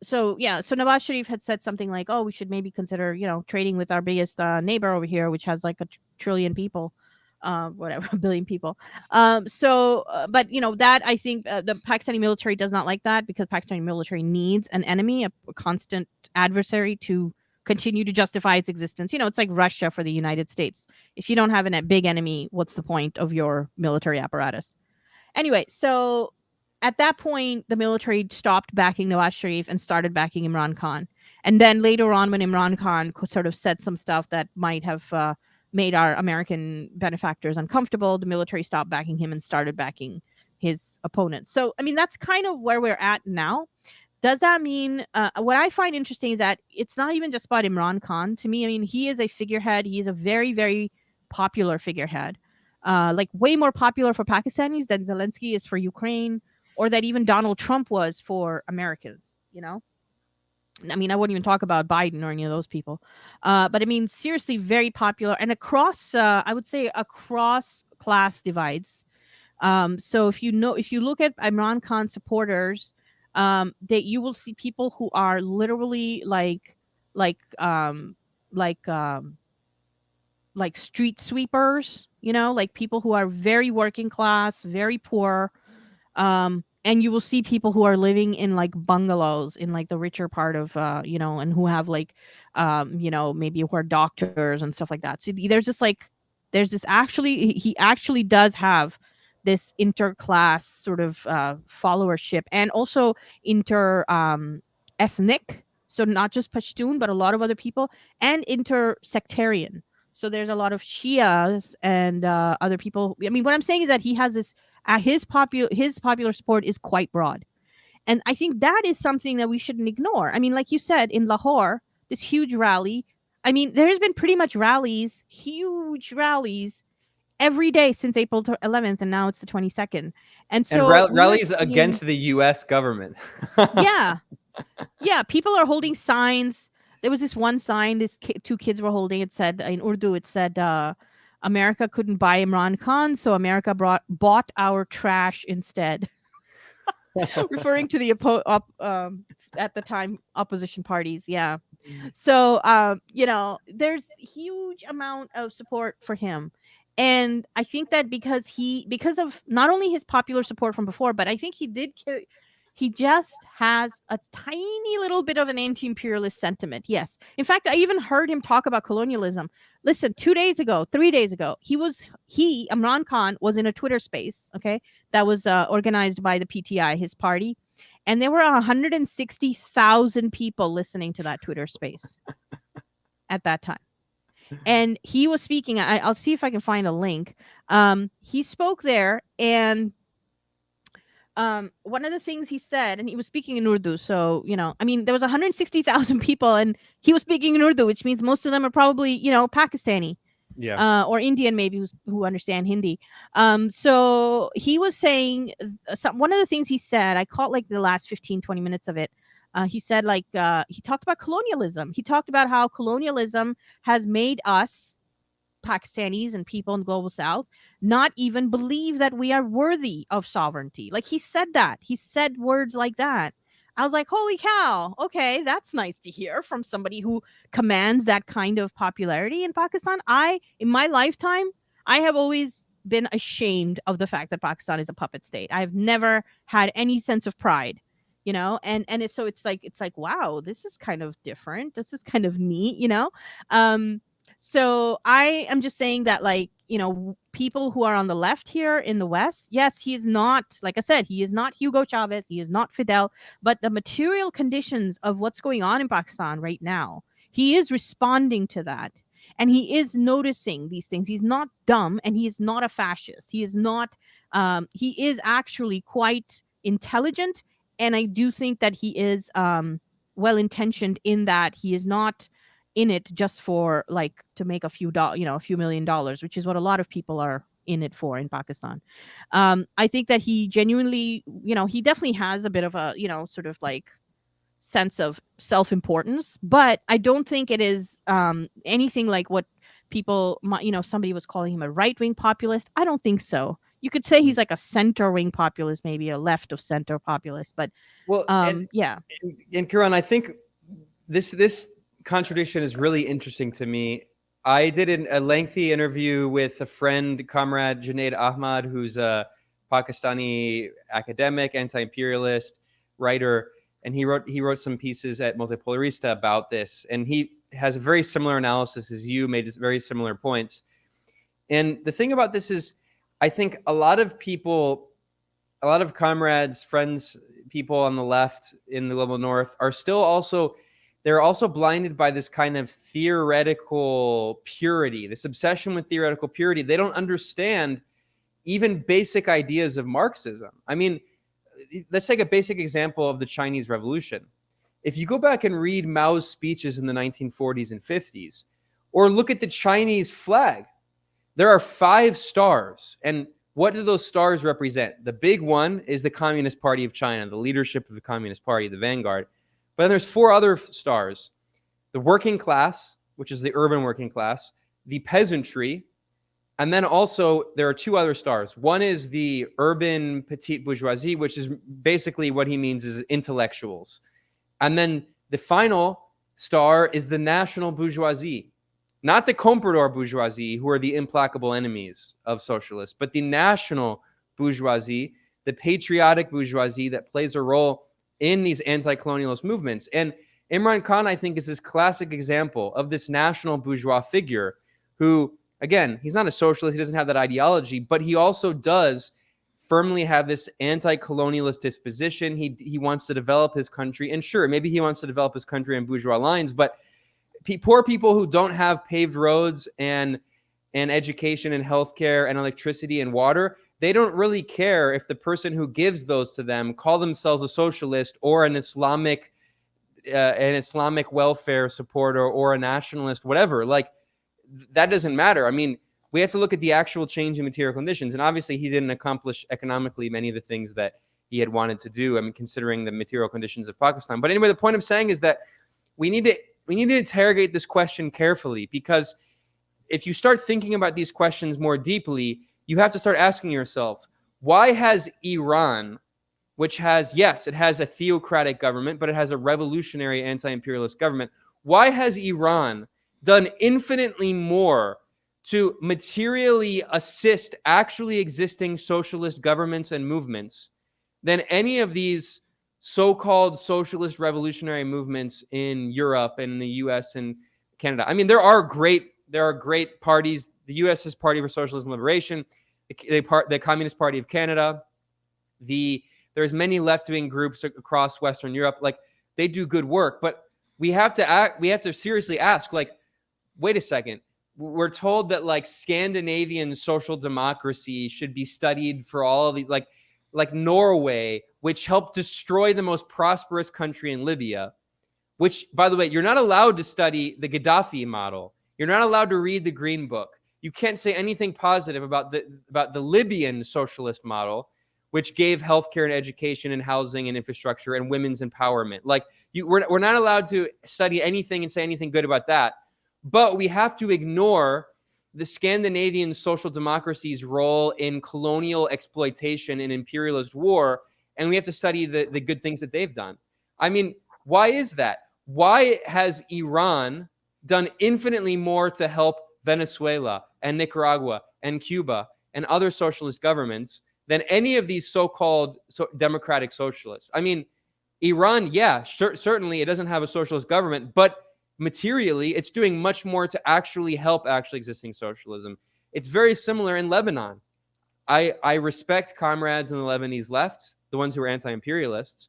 So yeah, so Nawaz Sharif had said something like, "Oh, we should maybe consider, trading with our biggest neighbor over here, which has like a trillion people, whatever, a billion people." But that I think the Pakistani military does not like that, because Pakistani military needs an enemy, a constant adversary to continue to justify its existence. It's like Russia for the United States. If you don't have a big enemy, what's the point of your military apparatus? Anyway, so at that point, the military stopped backing Nawaz Sharif and started backing Imran Khan. And then later on, when Imran Khan sort of said some stuff that might have made our American benefactors uncomfortable, the military stopped backing him and started backing his opponents. So, I mean, that's kind of where we're at now. Does that mean what I find interesting is that it's not even just about Imran Khan to me? I mean, he is a figurehead. He is a very, very popular figurehead, like way more popular for Pakistanis than Zelensky is for Ukraine, or that even Donald Trump was for Americans. I mean, I wouldn't even talk about Biden or any of those people. But I mean, seriously, very popular, and across, I would say, across class divides. So if you look at Imran Khan supporters, that you will see people who are literally like um like um like street sweepers, like people who are very working class, very poor. And you will see people who are living in like bungalows in like the richer part of and who have like maybe who are doctors and stuff like that. So there's this actually, he actually does have this interclass sort of followership, and also inter ethnic, so not just Pashtun but a lot of other people, and intersectarian. So there's a lot of Shias and other people. I mean, what I'm saying is that he has this his popular support is quite broad. And I think that is something that we shouldn't ignore. I mean, like you said, in Lahore, this huge rally. I mean, there's been pretty much rallies, huge rallies, every day since April 11th, and now it's the 22nd. And And so we are rallies seeing, against the U.S. government. yeah, yeah, people are holding signs. There was this one sign two kids were holding. It said in Urdu, it said, America couldn't buy Imran Khan, so America bought our trash instead. referring to the at the time opposition parties. Yeah. So, there's huge amount of support for him. And I think that because of not only his popular support from before, but I think he just has a tiny little bit of an anti-imperialist sentiment. Yes. In fact, I even heard him talk about colonialism. Listen, 2 days ago, 3 days ago, Imran Khan was in a Twitter space, okay, that was organized by the PTI, his party, and there were 160,000 people listening to that Twitter space at that time. And he was speaking. I'll see if I can find a link. He spoke there, and one of the things he said, and he was speaking in Urdu. So, I mean, there was 160,000 people, and he was speaking in Urdu, which means most of them are probably, Pakistani. Yeah. Or Indian, maybe, who understand Hindi. So he was saying one of the things he said, I caught like the last 15, 20 minutes of it. He said, like, he talked about colonialism. He talked about how colonialism has made us, Pakistanis and people in the global south, not even believe that we are worthy of sovereignty. Like, he said that. He said words like that. I was like, holy cow. Okay, that's nice to hear from somebody who commands that kind of popularity in Pakistan. In my lifetime, I have always been ashamed of the fact that Pakistan is a puppet state. I've never had any sense of pride, and it's like, wow, this is kind of different. This is kind of neat. So I am just saying that, like, people who are on the left here in the West, yes, he is not, like I said, he is not Hugo Chavez, he is not Fidel, but the material conditions of what's going on in Pakistan right now, he is responding to that. And he is noticing these things. He's not dumb, and he is not a fascist. He is not, he is actually quite intelligent. And I do think that he is well intentioned in that he is not in it just for, like, to make a few $1,000,000, which is what a lot of people are in it for in Pakistan. I think that he genuinely, he definitely has a bit of a, sort of like sense of self-importance, but I don't think it is anything like what somebody was calling him a right-wing populist. I don't think so. You could say he's like a center-wing populist, maybe a left of center populist, but Well, yeah. And Kiran, I think this contradiction is really interesting to me. I did a lengthy interview with a friend, comrade Junaid Ahmad, who's a Pakistani academic, anti-imperialist writer, and he wrote some pieces at Multipolarista about this, and he has a very similar analysis as you, made very similar points. And the thing about this is, I think a lot of people, a lot of comrades, friends, people on the left in the global north are still also, they're also blinded by this kind of theoretical purity, this obsession with theoretical purity. They don't understand even basic ideas of Marxism. I mean, let's take a basic example of the Chinese Revolution. If you go back and read Mao's speeches in the 1940s and 50s, or look at the Chinese flag, there are 5 stars. And what do those stars represent? The big one is the Communist Party of China, the leadership of the Communist Party, the vanguard. But then there's 4 other stars: the working class, which is the urban working class, the peasantry, and then also there are 2 other stars. One is the urban petite bourgeoisie, which is basically what he means is intellectuals. And then the final star is the national bourgeoisie, not the comprador bourgeoisie, who are the implacable enemies of socialists, but the national bourgeoisie, the patriotic bourgeoisie that plays a role in these anti-colonialist movements. And Imran Khan, I think, is this classic example of this national bourgeois figure who, again, he's not a socialist, he doesn't have that ideology, but he also does firmly have this anti-colonialist disposition. He wants to develop his country, and sure, maybe he wants to develop his country on bourgeois lines, but poor people who don't have paved roads and education and healthcare and electricity and water, they don't really care if the person who gives those to them call themselves a socialist or an Islamic welfare supporter or a nationalist, whatever. Like, that doesn't matter. I mean, we have to look at the actual change in material conditions. And obviously, he didn't accomplish economically many of the things that he had wanted to do, I mean, considering the material conditions of Pakistan. But anyway, the point I'm saying is that we need to interrogate this question carefully, because if you start thinking about these questions more deeply, you have to start asking yourself, why has Iran which has, yes, it has a theocratic government, but it has a revolutionary anti-imperialist government. Why has Iran done infinitely more to materially assist actually existing socialist governments and movements than any of these so-called socialist revolutionary movements in Europe and in the US and Canada? I mean, there are great parties. The US's Party for Socialism and Liberation, the Communist Party of Canada, there's many left-wing groups across Western Europe. Like, they do good work, but we have to seriously ask, like, wait a second. We're told that like Scandinavian social democracy should be studied for all of these, like Norway, which helped destroy the most prosperous country in Libya, which, by the way, you're not allowed to study the Gaddafi model. You're not allowed to read the Green Book. You can't say anything positive about the Libyan socialist model, which gave healthcare and education and housing and infrastructure and women's empowerment. Like, we're not allowed to study anything and say anything good about that. But we have to ignore the Scandinavian social democracy's role in colonial exploitation and imperialist war, and we have to study the good things that they've done. I mean, why is that? Why has Iran done infinitely more to help Venezuela and Nicaragua and Cuba and other socialist governments than any of these so-called democratic socialists? I mean, Iran, yeah, certainly it doesn't have a socialist government, but materially, it's doing much more to actually help actually existing socialism. It's very similar in Lebanon. I respect comrades in the Lebanese left, the ones who are anti-imperialists,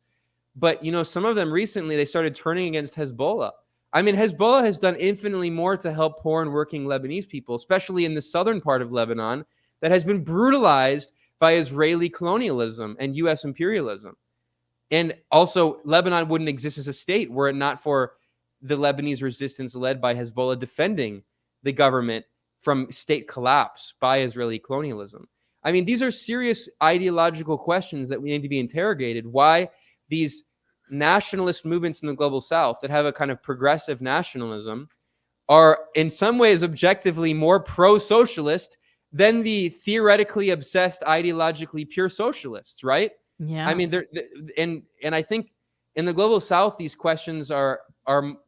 but some of them recently, they started turning against Hezbollah. I mean, Hezbollah has done infinitely more to help poor and working Lebanese people, especially in the southern part of Lebanon, that has been brutalized by Israeli colonialism and US imperialism. And also, Lebanon wouldn't exist as a state were it not for the Lebanese resistance led by Hezbollah defending the government from state collapse by Israeli colonialism. I mean, these are serious ideological questions that we need to be interrogated. Why these nationalist movements in the global south that have a kind of progressive nationalism are in some ways objectively more pro-socialist than the theoretically obsessed, ideologically pure socialists, right? Yeah. I mean, and I think in the global south, these questions are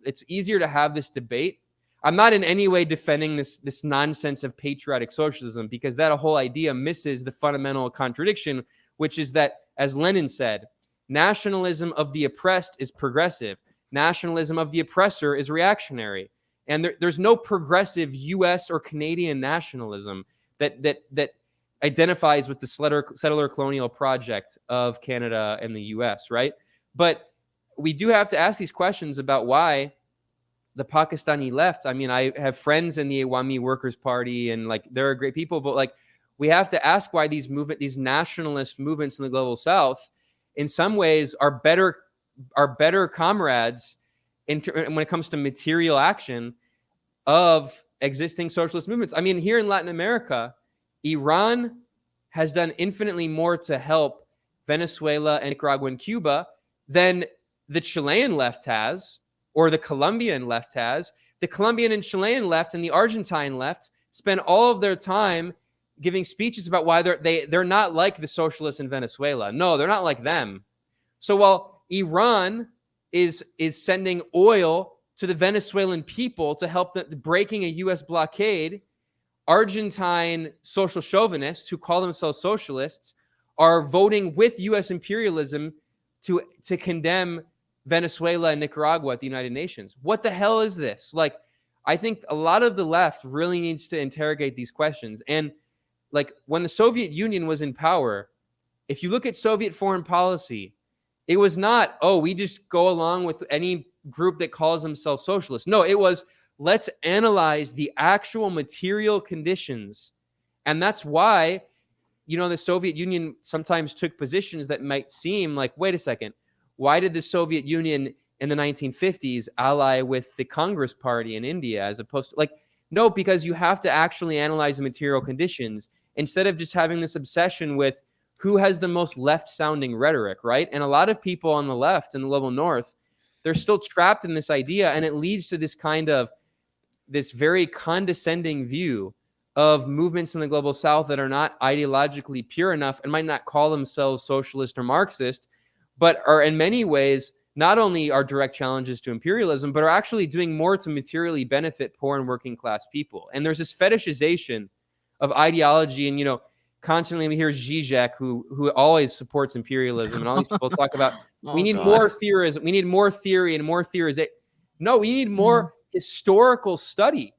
it's easier to have this debate. I'm not in any way defending this nonsense of patriotic socialism, because that whole idea misses the fundamental contradiction, which is that, as Lenin said, nationalism of the oppressed is progressive. Nationalism of the oppressor is reactionary. And there's no progressive US or Canadian nationalism that identifies with the settler colonial project of Canada and the US, right? But we do have to ask these questions about why the Pakistani left. I mean, I have friends in the Awami Workers' Party, and like, they're great people, but like, we have to ask why these nationalist movements in the global south, in some ways, are better comrades when it comes to material action of existing socialist movements. I mean, here in Latin America, Iran has done infinitely more to help Venezuela and Nicaragua and Cuba than the Chilean left has, or the Colombian left has. The Colombian and Chilean left and the Argentine left spend all of their time giving speeches about why they're not like the socialists in Venezuela. No, they're not like them. So while Iran is sending oil to the Venezuelan people to help them breaking a US blockade, Argentine social chauvinists who call themselves socialists are voting with US imperialism to condemn Venezuela and Nicaragua at the United Nations. What the hell is this? Like, I think a lot of the left really needs to interrogate these questions. And like, when the Soviet Union was in power, if you look at Soviet foreign policy, it was not, oh, we just go along with any group that calls themselves socialist. No, it was, let's analyze the actual material conditions. And that's why, the Soviet Union sometimes took positions that might seem like, wait a second, why did the Soviet Union in the 1950s ally with the Congress Party in India as opposed to, like, no, because you have to actually analyze the material conditions instead of just having this obsession with who has the most left-sounding rhetoric, right? And a lot of people on the left in the global north, they're still trapped in this idea, and it leads to this kind of this very condescending view of movements in the global south that are not ideologically pure enough and might not call themselves socialist or Marxist, but are in many ways not only are direct challenges to imperialism, but are actually doing more to materially benefit poor and working class people. And there's this fetishization of ideology. And, constantly we hear Zizek, who always supports imperialism, and all these people talk about we Oh need God. more theorism, we need more theory and more theorization. No, we need Yeah. more historical study.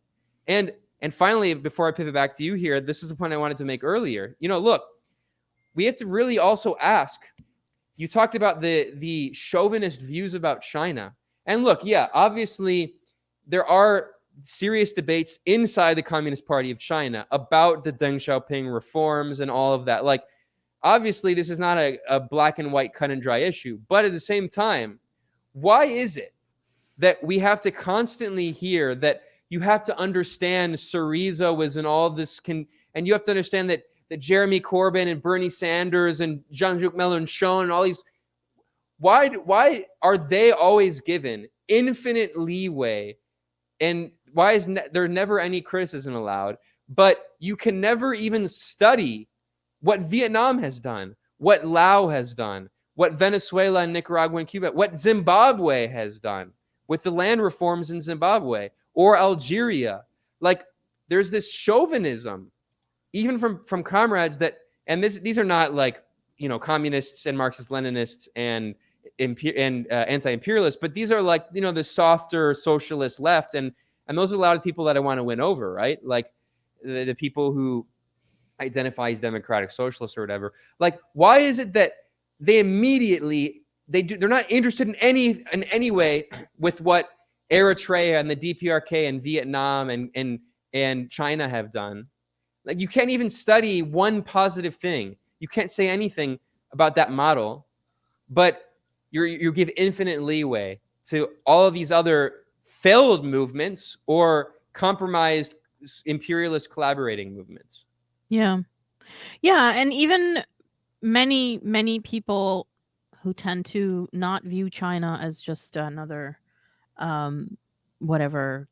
And finally, before I pivot back to you here, this is the point I wanted to make earlier. Look, we have to really also ask. You talked about the chauvinist views about China. And look, yeah, obviously there are serious debates inside the Communist Party of China about the Deng Xiaoping reforms and all of that. Like, obviously, this is not a black and white cut and dry issue. But at the same time, why is it that we have to constantly hear that you have to understand Syriza was in all this and you have to understand that Jeremy Corbyn and Bernie Sanders and Jean-Luc Mélenchon and all these, why are they always given infinite leeway, and why is there never any criticism allowed? But you can never even study what Vietnam has done, what Laos has done, what Venezuela and Nicaragua and Cuba, what Zimbabwe has done with the land reforms in Zimbabwe, or Algeria. Like, there's this chauvinism, even from comrades that, and these are not like, communists and Marxist-Leninists and anti-imperialists, but these are like, the softer socialist left, and those are a lot of people that I want to win over, right? Like the people who identify as democratic socialists or whatever. Like, why is it that they immediately they're not interested in any way with what Eritrea and the DPRK and Vietnam and China have done? Like, you can't even study one positive thing. You can't say anything about that model, but you give infinite leeway to all of these other failed movements or compromised imperialist collaborating movements. Yeah. Yeah, and even many people who tend to not view China as just another um whatever,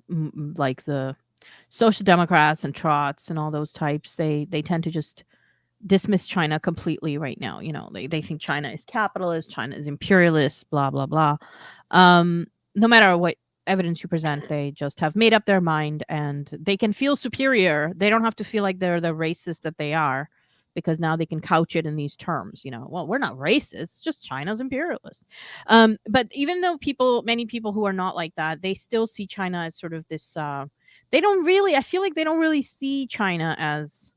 like the social democrats and trots and all those types, they tend to just dismiss China completely right now. They think China is capitalist, China is imperialist, blah blah blah. No matter what evidence you present, they just have made up their mind, and they can feel superior. They don't have to feel like they're the racist that they are, because now they can couch it in these terms. Well, we're not racist, just China's imperialist. But even though many people who are not like that, they still see China as sort of this. They don't really. I feel like they don't really see China as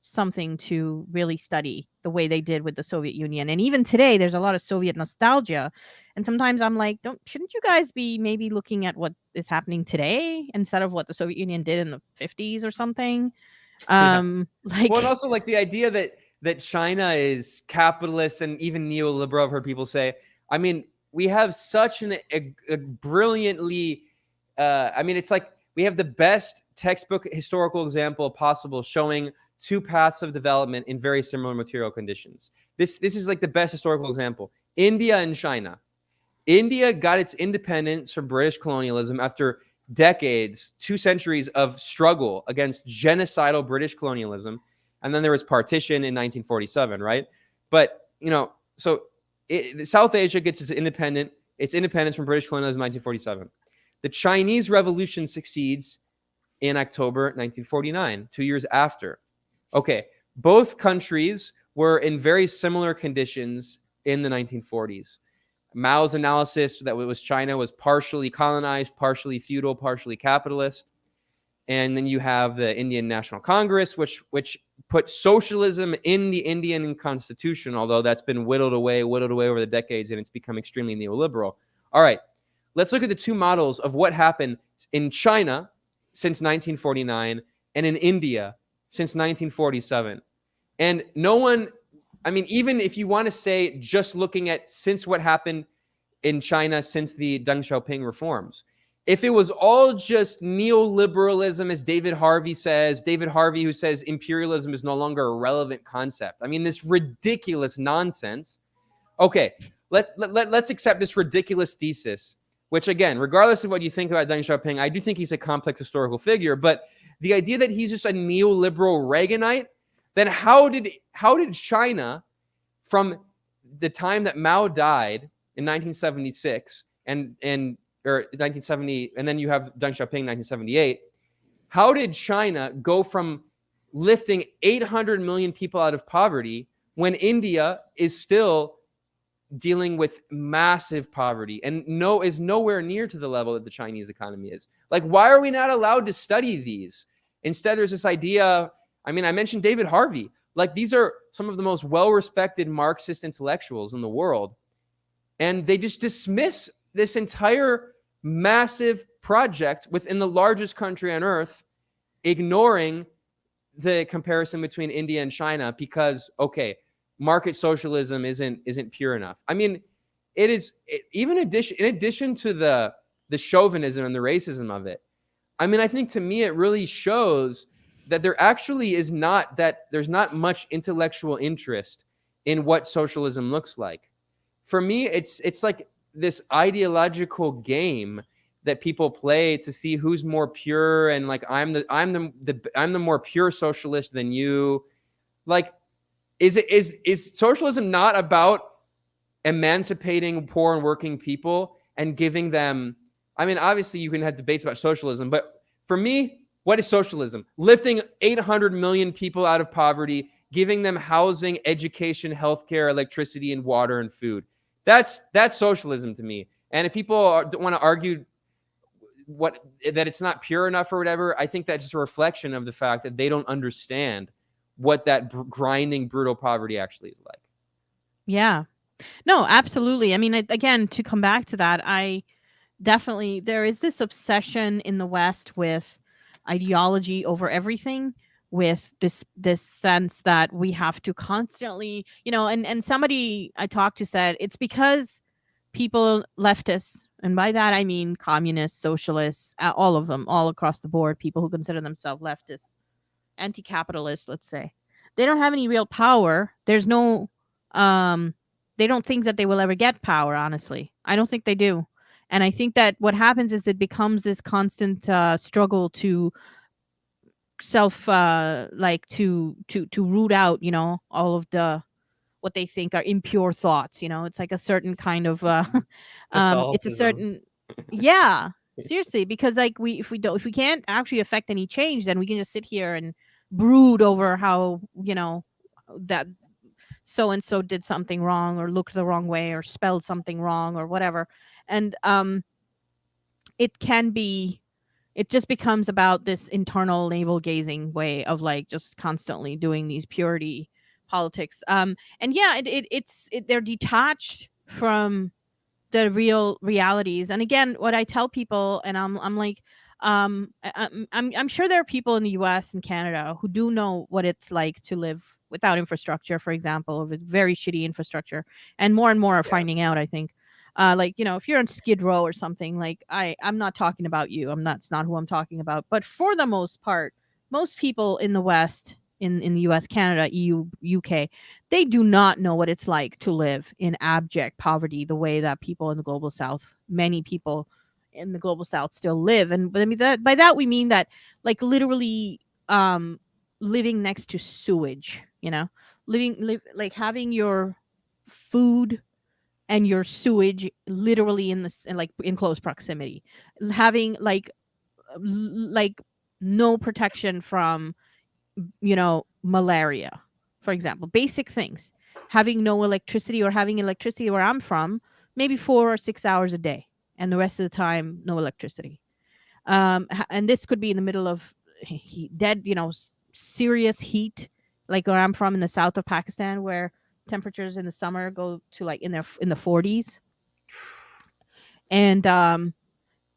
something to really study the way they did with the Soviet Union. And even today, there's a lot of Soviet nostalgia. And sometimes I'm like, shouldn't you guys be maybe looking at what is happening today instead of what the Soviet Union did in the 50s or something? Yeah. Like, Well, and also like the idea that China is capitalist and even neoliberal. I've heard people say. I mean, we have such a brilliantly. It's like we have the best textbook historical example possible, showing two paths of development in very similar material conditions. This is like the best historical example. India and China. India got its independence from British colonialism after decades, 2 centuries of struggle against genocidal British colonialism. And then there was partition in 1947, right? But, so South Asia gets its independence from British colonialism in 1947. The Chinese Revolution succeeds in October 1949, 2 years after. Okay, both countries were in very similar conditions in the 1940s. Mao's analysis that was China was partially colonized, partially feudal, partially capitalist. And then you have the Indian National Congress, which put socialism in the Indian constitution, although that's been whittled away over the decades, and it's become extremely neoliberal. All right, let's look at the two models of what happened in China since 1949 and in India since 1947. And no one, even if you want to say just looking at since what happened in China since the Deng Xiaoping reforms, if it was all just neoliberalism, as David Harvey who says imperialism is no longer a relevant concept. This ridiculous nonsense. Okay, let's accept this ridiculous thesis, which again, regardless of what you think about Deng Xiaoping, I do think he's a complex historical figure, but the idea that he's just a neoliberal Reaganite, then how did China, from the time that Mao died in 1976 and or 1970, and then you have Deng Xiaoping 1978, how did China go from lifting 800 million people out of poverty when India is still dealing with massive poverty and is nowhere near to the level that the Chinese economy is? Like, why are we not allowed to study these? Instead, there's this idea. I mean, I mentioned David Harvey. Like, these are some of the most well-respected Marxist intellectuals in the world, and they just dismiss this entire massive project within the largest country on earth, ignoring the comparison between India and China because, okay, market socialism isn't pure enough. I mean, even in addition to the chauvinism and the racism of it. I mean, I think to me it really shows that there actually is not that there's not much intellectual interest in what socialism looks like. For me, it's like this ideological game that people play to see who's more pure, and like I'm the more pure socialist than you. Like, is socialism not about emancipating poor and working people and giving them? I mean, obviously you can have debates about socialism, but for me, what is socialism? Lifting 800 million people out of poverty, giving them housing, education, healthcare, electricity, and water and food. That's socialism to me. And if people want to argue that it's not pure enough or whatever, I think that's just a reflection of the fact that they don't understand what that grinding, brutal poverty actually is like. Yeah. No, absolutely. I mean, again, to come back to that, I definitely, there is this obsession in the West with ideology over everything, with this sense that we have to constantly, and somebody I talked to said it's because people, leftists, and by that I mean communists, socialists, all of them, all across the board, people who consider themselves leftists, anti-capitalist, let's say, they don't have any real power. There's no they don't think that they will ever get power, honestly. I don't think they do. And I think that what happens is it becomes this constant struggle to self like to root out, all of the what they think are impure thoughts. It's like a certain kind of it's a Catholicism. certain, yeah, seriously, because like if we can't actually affect any change, then we can just sit here and brood over how, that so and so did something wrong or looked the wrong way or spelled something wrong or whatever. And it can be, it just becomes about this internal navel gazing way of like just constantly doing these purity politics. And yeah, they're detached from the real realities. And again, what I tell people, and I'm like, I'm sure there are people in the US and Canada who do know what it's like to live without infrastructure, for example, or with very shitty infrastructure. And more are Yeah. finding out, I think. Like, if you're on Skid Row or something, like I'm not talking about you. It's not who I'm talking about. But for the most part, most people in the West, in the US, Canada, EU, UK, they do not know what it's like to live in abject poverty the way that people in the global South, many people in the global South still live. And but I mean that by that we mean that, like, literally living next to sewage, like having your food and your sewage literally like in close proximity, having like no protection from, malaria, for example, basic things, having no electricity, or having electricity where I'm from maybe 4 or 6 hours a day, and the rest of the time no electricity. And this could be in the middle of dead, serious heat, like where I'm from in the south of Pakistan, where temperatures in the summer go to like in the 40s. And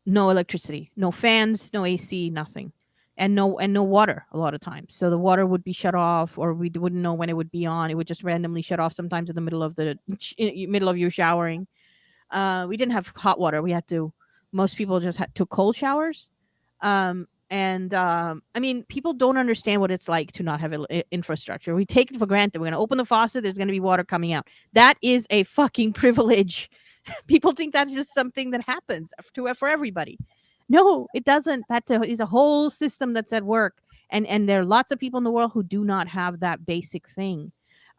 no electricity, no fans, no AC, nothing. And no water a lot of times. So the water would be shut off, or we wouldn't know when it would be on. It would just randomly shut off sometimes in the middle of middle of you showering. We didn't have hot water. We had to. Most people just took cold showers. And I mean, people don't understand what it's like to not have infrastructure. We take it for granted. We're gonna open the faucet. There's gonna be water coming out. That is a fucking privilege. People think that's just something that happens for everybody. No, it doesn't. That is a whole system that's at work, and there are lots of people in the world who do not have that basic thing.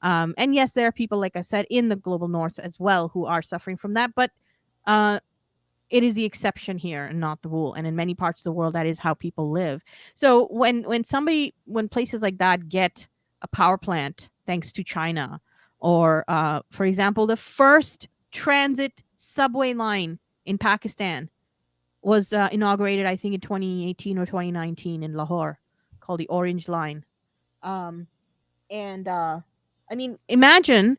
And yes, there are people, like I said, in the global north as well who are suffering from that, but uh, it is the exception here and not the rule. And in many parts of the world, that is how people live. So when places like that get a power plant thanks to China, or for example, the first transit subway line in Pakistan was inaugurated, I think, in 2018 or 2019 in Lahore, called the Orange Line. Um, and I mean, imagine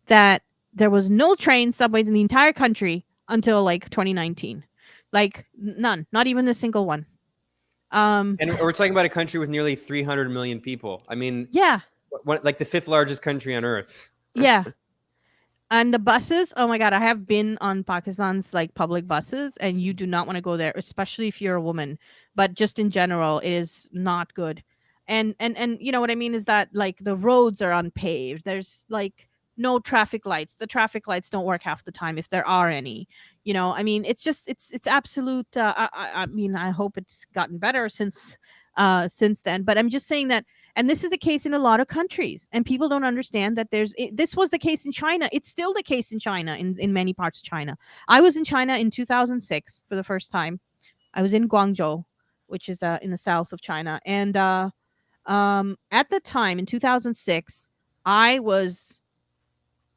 that there was no train subways in the entire country until like 2019, like none, not even a single one. Um, And we're talking about a country with nearly 300 million people. I mean, yeah, like the fifth largest country on earth. yeah. And the buses, oh my god, I have been on Pakistan's like public buses, and you do not want to go there, especially if you're a woman. But just in general, it is not good. And you know what I mean is that like the roads are unpaved. There's like no traffic lights. The traffic lights don't work half the time if there are any. You know, I mean, it's just it's absolute. I mean, I hope it's gotten better since then. But I'm just saying that, and this is the case in a lot of countries, and people don't understand that this was the case in China. It's still the case in China, in many parts of China. I was in China in 2006 for the first time. I was in Guangzhou, which is in the south of China, and at the time in 2006, I was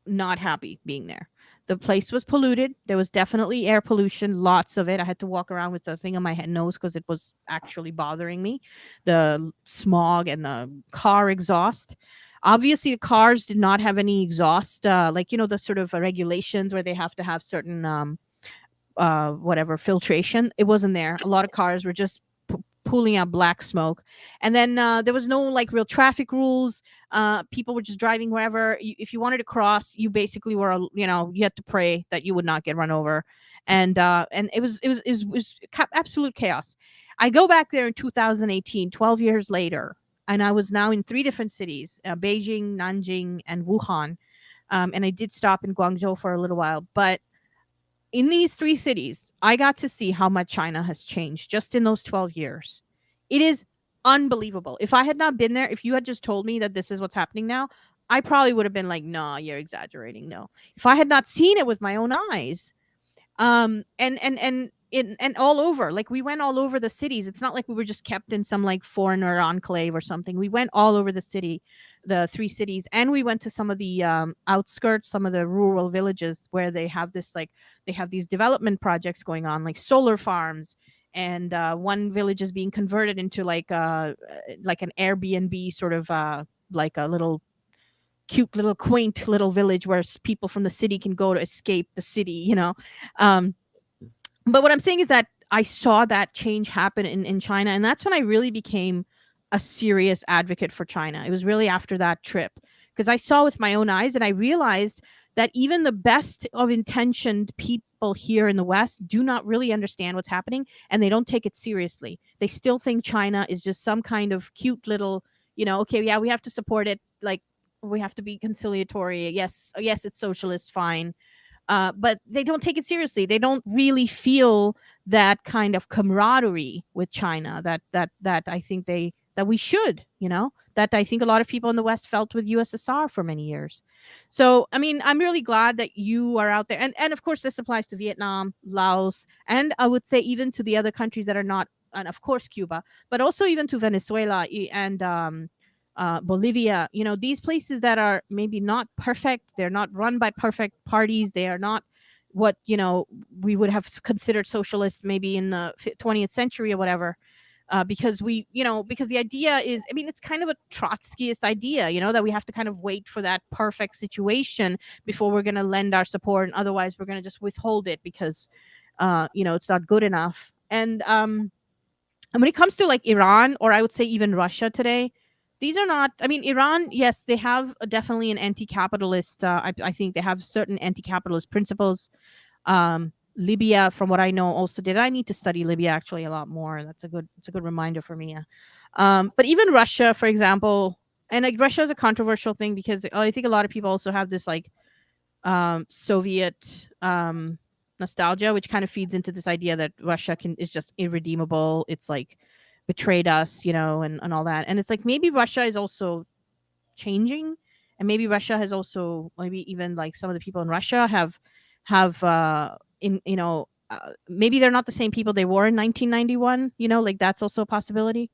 not happy being there. The place was polluted. There was definitely air pollution, lots of it. I had to walk around with the thing on my head nose because it was actually bothering me. The smog and the car exhaust. Obviously, the cars did not have any exhaust, like the sort of regulations where they have to have certain whatever filtration. It wasn't there. A lot of cars were just pulling out black smoke. And then there was no like real traffic rules. People were just driving wherever. If you wanted to cross, you basically were, you had to pray that you would not get run over. And it was absolute chaos. I go back there in 2018, 12 years later, and I was now in three different cities: Beijing, Nanjing, and Wuhan. And I did stop in Guangzhou for a little while, but in these three cities, I got to see how much China has changed just in those 12 years. It is unbelievable. If I had not been there, if you had just told me that this is what's happening now, I probably would have been like, "No, you're exaggerating." No. If I had not seen it with my own eyes, and all over, like we went all over the cities. It's not like we were just kept in some like foreigner enclave or something. We went all over the city, the three cities, and we went to some of the outskirts, some of the rural villages where they have this like they have these development projects going on, like solar farms. And one village is being converted into like an Airbnb sort of like a little cute little quaint little village where people from the city can go to escape the city. um, but what I'm saying is that I saw that change happen in China. And that's when I really became a serious advocate for China. It was really after that trip because I saw with my own eyes and I realized that even the best of intentioned people here in the West do not really understand what's happening and they don't take it seriously. They still think China is just some kind of cute little, okay, yeah, we have to support it. Like, we have to be conciliatory. Yes, yes, it's socialist, fine, but they don't take it seriously. They don't really feel that kind of camaraderie with China that I think that we should, that I think a lot of people in the West felt with USSR for many years. So, I mean, I'm really glad that you are out there. And of course, this applies to Vietnam, Laos, and I would say even to the other countries that are not, and of course, Cuba, but also even to Venezuela and Bolivia, these places that are maybe not perfect, they're not run by perfect parties, they are not what, we would have considered socialist maybe in the 20th century or whatever. Because because the idea is, I mean, it's kind of a Trotskyist idea, that we have to kind of wait for that perfect situation before we're going to lend our support. And otherwise, we're going to just withhold it because, it's not good enough. And when it comes to like Iran, or I would say even Russia today, these are not, I mean, Iran, yes, they have definitely an anti capitalist, I think they have certain anti capitalist principles. Libya, from what I know, also did. I need to study Libya actually a lot more. It's a good reminder for me. But even Russia, for example, and like Russia is a controversial thing because I think a lot of people also have this like Soviet nostalgia, which kind of feeds into this idea that Russia is just irredeemable. It's like betrayed us, and all that. And it's like maybe Russia is also changing, and maybe Russia has also, maybe even like some of the people in Russia have in maybe they're not the same people they were in 1991. Like that's also a possibility.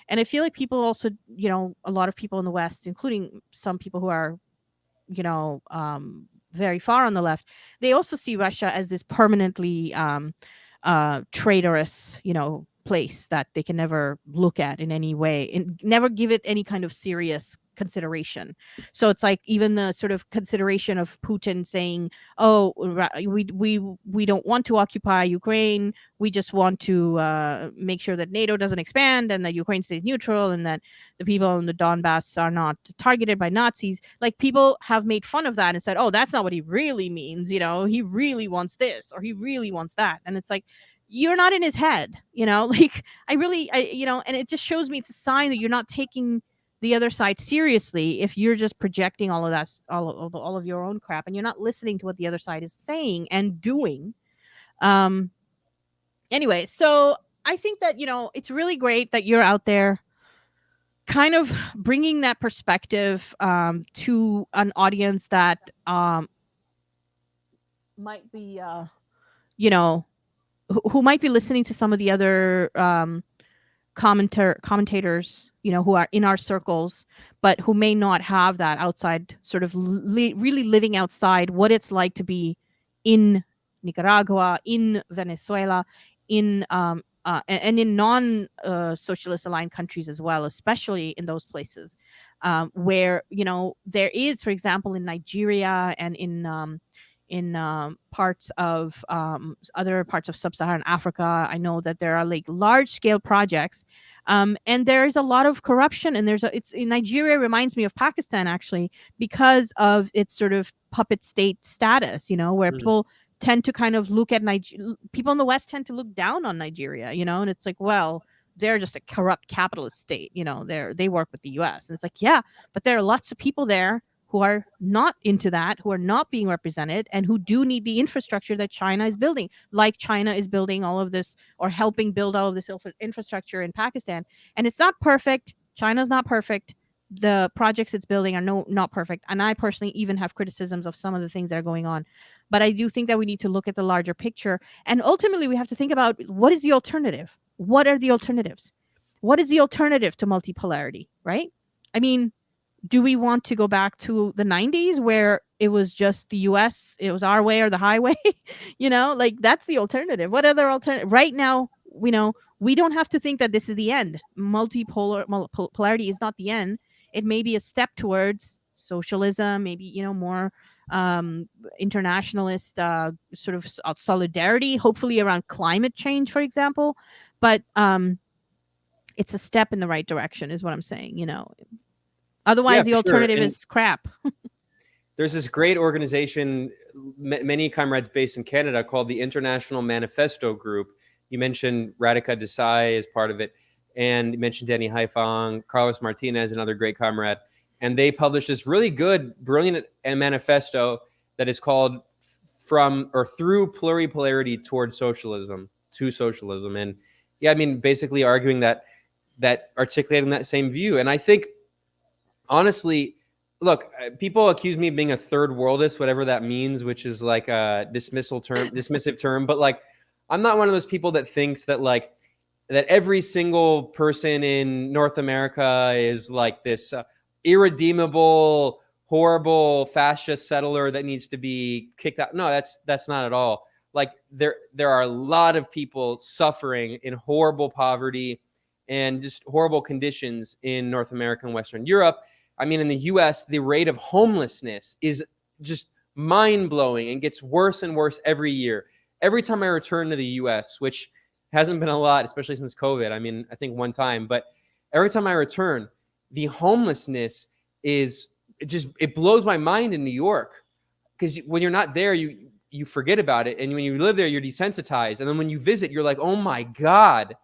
And I feel like people also, a lot of people in the West, including some people who are, very far on the left, they also see Russia as this permanently traitorous, place that they can never look at in any way and never give it any kind of serious consideration. So it's like even the sort of consideration of Putin saying, "Oh, we don't want to occupy Ukraine. We just want to make sure that NATO doesn't expand and that Ukraine stays neutral and that the people in the Donbass are not targeted by Nazis." Like people have made fun of that and said, "Oh, that's not what he really means. He really wants this or he really wants that." And it's like, you're not in his head, like and it just shows me it's a sign that you're not taking the other side seriously if you're just projecting all of that, all of your own crap, and you're not listening to what the other side is saying and doing. Um, anyway, so I think that, it's really great that you're out there kind of bringing that perspective to an audience that might be, you know, who might be listening to some of the other commentators, who are in our circles, but who may not have that outside sort of really living outside what it's like to be in Nicaragua, in Venezuela, in and in non-socialist aligned countries as well, especially in those places where there is, for example, in Nigeria and in parts of other parts of sub-Saharan Africa. I know that there are like large-scale projects, and there is a lot of corruption. And it's in Nigeria reminds me of Pakistan actually because of its sort of puppet state status. Where people tend to kind of look at people in the West tend to look down on Nigeria. And it's like, well, they're just a corrupt capitalist state. They work with the U.S. and it's like, yeah, but there are lots of people there who are not into that, who are not being represented, and who do need the infrastructure that China is building, like China is building all of this or helping build all of this infrastructure in Pakistan. And it's not perfect. China's not perfect. The projects it's building are not perfect. And I personally even have criticisms of some of the things that are going on. But I do think that we need to look at the larger picture. And ultimately, we have to think about what is the alternative? What are the alternatives? What is the alternative to multipolarity, right? I mean, do we want to go back to the 90s where it was just the US, it was our way or the highway? Like that's the alternative. What other alternative? Right now, we don't have to think that this is the end. Polarity is not the end. It may be a step towards socialism, maybe, more internationalist sort of solidarity, hopefully around climate change, for example. But it's a step in the right direction is what I'm saying. Otherwise, the for sure. alternative And is crap. there's this great organization, many comrades based in Canada, called the International Manifesto Group. You mentioned Radhika Desai as part of it, and you mentioned Danny Haifang, Carlos Martinez, another great comrade. And they published this really good, brilliant manifesto that is called From or Through Pluripolarity Towards Socialism, to Socialism. And yeah, I mean, basically arguing that articulating that same view. And I think, honestly, look, people accuse me of being a third worldist, whatever that means, which is like a dismissive term. But like, I'm not one of those people that thinks that like that every single person in North America is like this irredeemable, horrible fascist settler that needs to be kicked out. No, that's not at all. Like there are a lot of people suffering in horrible poverty and just horrible conditions in North America and Western Europe. I mean, in the US, the rate of homelessness is just mind-blowing and gets worse and worse every year. Every time I return to the US, which hasn't been a lot, especially since COVID. I mean, I think one time, but every time I return, the homelessness it blows my mind in New York. Because when you're not there, you forget about it. And when you live there, you're desensitized. And then when you visit, you're like, oh my God,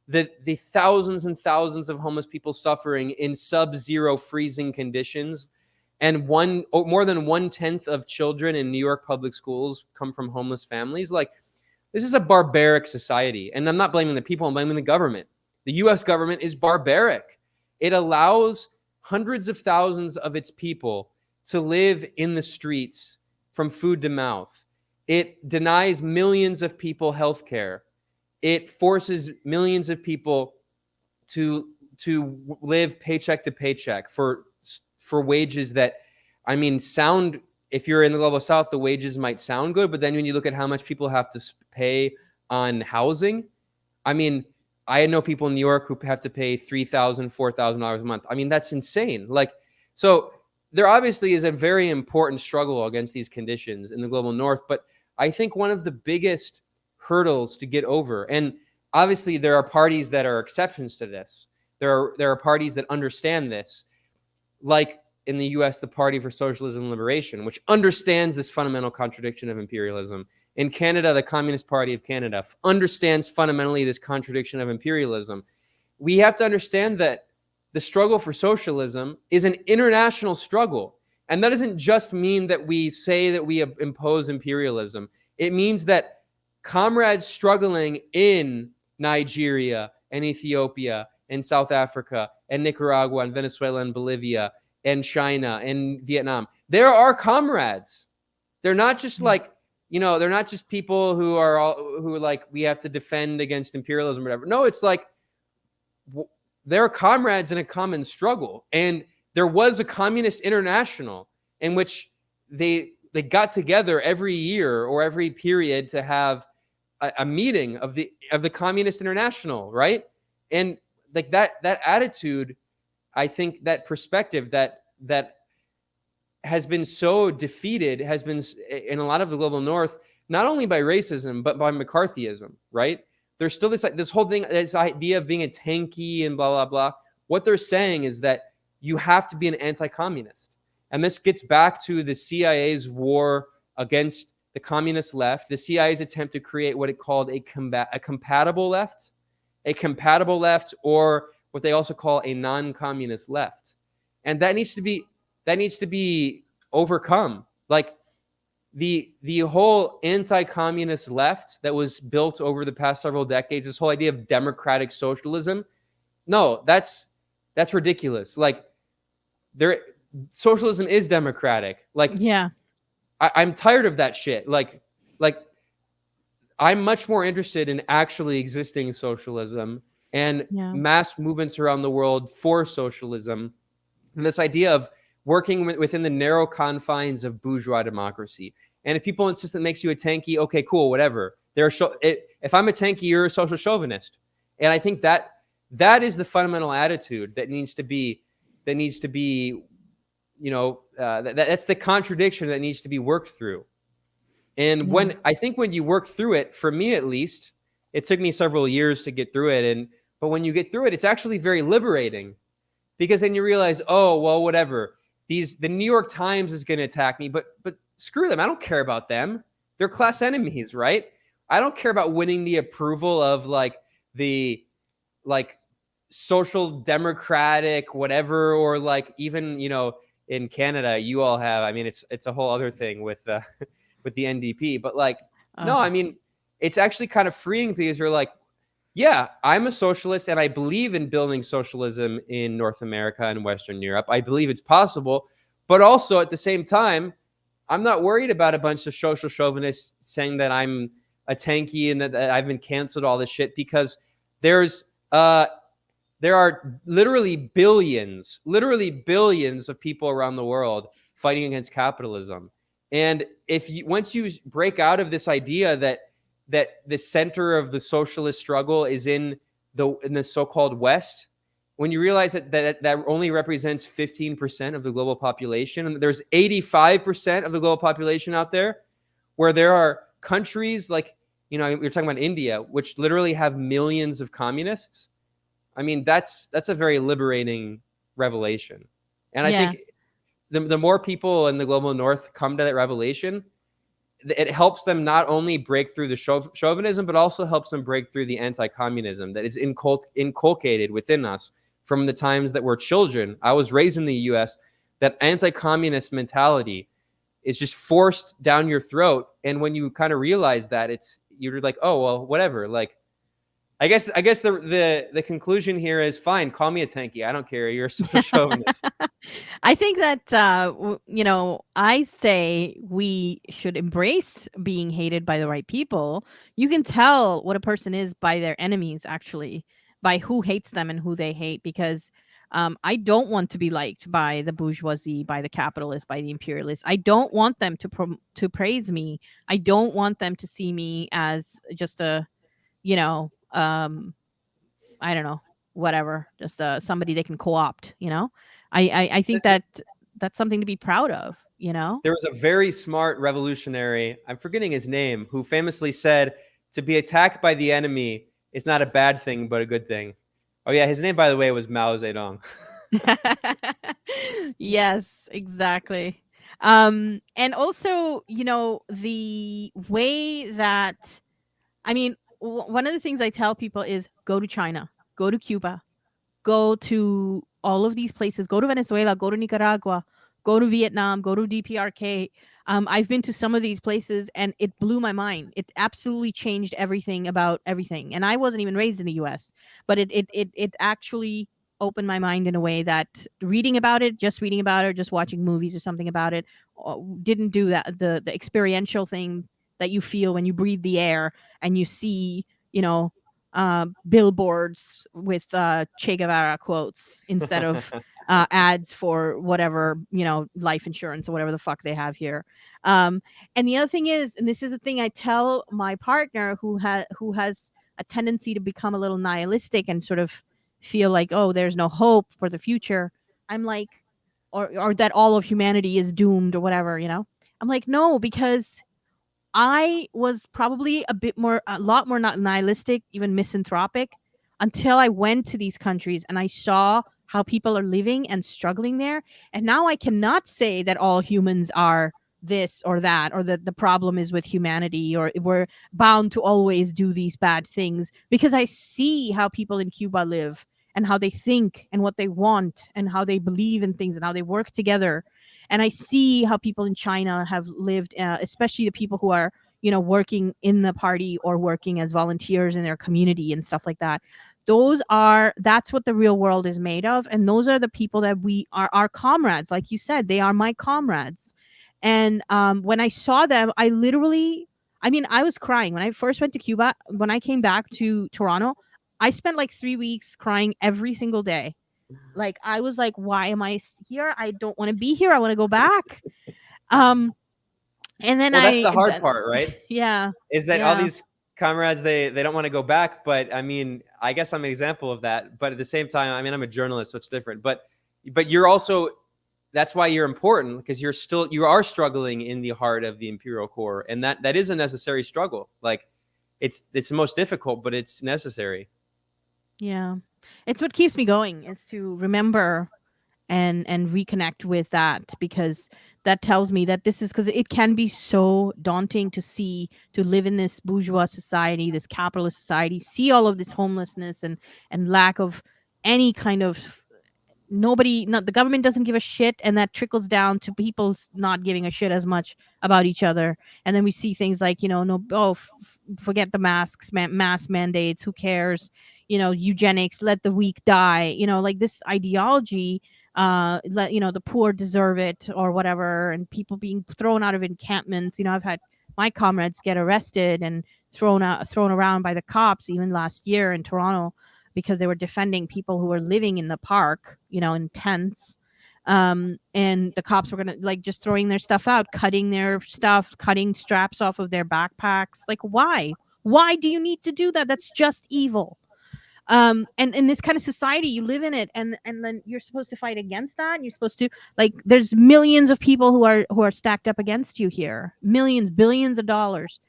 the thousands and thousands of homeless people suffering in sub-zero freezing conditions. and more than 1/10 of children in New York public schools come from homeless families. Like, this is a barbaric society. And I'm not blaming the people, I'm blaming the government. The US government is barbaric. It allows hundreds of thousands of its people to live in the streets from food to mouth. It denies millions of people health care. It forces millions of people to live paycheck to paycheck for wages that, I mean, sound, if you're in the global south, the wages might sound good, but then when you look at how much people have to pay on housing, I mean, I know people in New York who have to pay $3,000, $4,000 a month. I mean, that's insane. Like, so there obviously is a very important struggle against these conditions in the global north, but I think one of the biggest hurdles to get over, and obviously there are parties that are exceptions to this. There are parties that understand this, like in the US, the Party for Socialism and Liberation, which understands this fundamental contradiction of imperialism. In Canada, the Communist Party of Canada understands fundamentally this contradiction of imperialism. We have to understand that the struggle for socialism is an international struggle. And that doesn't just mean that we say that we impose imperialism. It means that comrades struggling in Nigeria and Ethiopia and South Africa and Nicaragua and Venezuela and Bolivia and China and Vietnam, there are comrades. They're not just like, you know, they're not just people who are like, we have to defend against imperialism or whatever. No, it's like, they're comrades in a common struggle. And there was a communist international in which they got together every year or every period to have a meeting of the communist international, right? And like that attitude, I think that perspective that has been so defeated has been in a lot of the global north, not only by racism, but by McCarthyism, right? There's still this whole thing, this idea of being a tanky and blah, blah, blah. What they're saying is that you have to be an anti-communist. And this gets back to the CIA's war against the communist left, the CIA's attempt to create what it called a compatible left, or what they also call a non-communist left. And that needs to be overcome. Like the whole anti-communist left that was built over the past several decades, this whole idea of democratic socialism, no, that's ridiculous. Like, socialism is democratic. Like, Yeah. I'm tired of that shit. Like I'm much more interested in actually existing socialism and Yeah. mass movements around the world for socialism, and this idea of working within the narrow confines of bourgeois democracy. And if people insist that makes you a tanky, okay, cool, whatever. If I'm a tanky, you're a social chauvinist. And I think that is the fundamental attitude that needs to be, you know, that's the contradiction that needs to be worked through. And when you work through it, for me at least, it took me several years to get through it. But when you get through it, it's actually very liberating, because then you realize, oh, well, whatever. The New York Times is going to attack me, but screw them. I don't care about them. They're class enemies, right? I don't care about winning the approval of the social democratic whatever, or like even, you know, in Canada, you all have, I mean, it's a whole other thing with the NDP, but like, no, I mean, it's actually kind of freeing, because you're like, yeah, I'm a socialist and I believe in building socialism in North America and Western Europe. I believe it's possible, but also at the same time, I'm not worried about a bunch of social chauvinists saying that I'm a tanky and that I've been canceled, all this shit, because there are literally billions of people around the world fighting against capitalism. And once you break out of this idea that the center of the socialist struggle is in the so-called West, when you realize that only represents 15% of the global population, and there's 85% of the global population out there, where there are countries like, you know, you're talking about India, which literally have millions of communists. I mean, that's a very liberating revelation. And I think the more people in the global north come to that revelation, it helps them not only break through the chauvinism, but also helps them break through the anti-communism that is inculcated within us from the times that we're children. I was raised in the US. that anti-communist mentality is just forced down your throat. And when you kind of realize that, you're like, oh well, whatever. Like, I guess the conclusion here is fine. Call me a tanky. I don't care. You're a social chauvinist. I think that I say we should embrace being hated by the right people. You can tell what a person is by their enemies, actually, by who hates them and who they hate. Because I don't want to be liked by the bourgeoisie, by the capitalists, by the imperialists. I don't want them to praise me. I don't want them to see me as just a, you know, I don't know, whatever, just somebody they can co-opt. I think that that's something to be proud of. There was a very smart revolutionary, I'm forgetting his name, who famously said, to be attacked by the enemy is not a bad thing, but a good thing. Oh, yeah. His name, by the way, was Mao Zedong. Yes, exactly. And also, the way that, I mean, one of the things I tell people is go to China, go to Cuba, go to all of these places, go to Venezuela, go to Nicaragua, go to Vietnam, go to DPRK. I've been to some of these places and it blew my mind. It absolutely changed everything about everything. And I wasn't even raised in the US, but it actually opened my mind in a way that reading about it, just watching movies or something about it, didn't do that. The experiential thing that you feel when you breathe the air and you see, billboards with Che Guevara quotes instead of ads for whatever, life insurance or whatever the fuck they have here. Um, and the other thing is, and this is the thing I tell my partner who has a tendency to become a little nihilistic and sort of feel like, oh, there's no hope for the future. I'm like, or that all of humanity is doomed or whatever. I'm like, no, because I was probably a lot more not nihilistic, even misanthropic, until I went to these countries and I saw how people are living and struggling there. And now I cannot say that all humans are this or that, or that the problem is with humanity, or we're bound to always do these bad things, because I see how people in Cuba live and how they think and what they want and how they believe in things and how they work together. And I see how people in China have lived, especially the people who are, working in the party or working as volunteers in their community and stuff like that. That's what the real world is made of. And those are the people that we are our comrades. Like you said, they are my comrades. And when I saw them, I was crying. When I first went to Cuba, when I came back to Toronto, I spent like 3 weeks crying every single day. Like, I was like, why am I here? I don't want to be here. I want to go back. Um, and then Well, that's the hard part, right? yeah, Is that all yeah, these comrades, they don't want to go back. But I mean, I guess I'm an example of that. But at the same time, I mean, I'm a journalist, so it's different. But you're also, that's why you're important, because you are struggling in the heart of the imperial core, and that is a necessary struggle. Like, it's the most difficult, but it's necessary. yeah. It's what keeps me going, is to remember and reconnect with that, because that tells me that this is, because it can be so daunting to live in this bourgeois society, this capitalist society, see all of this homelessness and lack of any kind of, nobody, not the government doesn't give a shit, and that trickles down to people not giving a shit as much about each other. And then we see things like, no, forget the masks, mask mandates, who cares, eugenics, let the weak die, like this ideology, the poor deserve it or whatever, and people being thrown out of encampments. I've had my comrades get arrested and thrown around by the cops even last year in Toronto, because they were defending people who were living in the park, in tents. And the cops were gonna, like, just throwing their stuff out, cutting their stuff, cutting straps off of their backpacks. Like, why do you need to do that? That's just evil. And in this kind of society, you live in it, and then you're supposed to fight against that, and you're supposed to, like, there's millions of people who are stacked up against you here, millions, billions of dollars.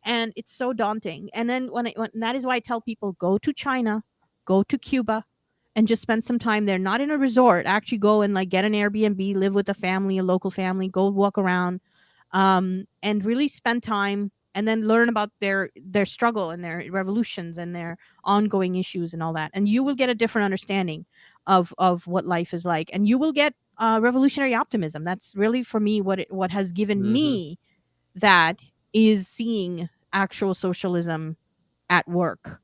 And it's so daunting. And then when that is why I tell people, go to China, go to Cuba, and just spend some time there, not in a resort. Actually go and, like, get an Airbnb, live with a family, a local family, go walk around, and really spend time, and then learn about their struggle and their revolutions and their ongoing issues and all that. And you will get a different understanding of what life is like, and you will get revolutionary optimism. That's really for me what has given Hmm. me that is seeing actual socialism at work.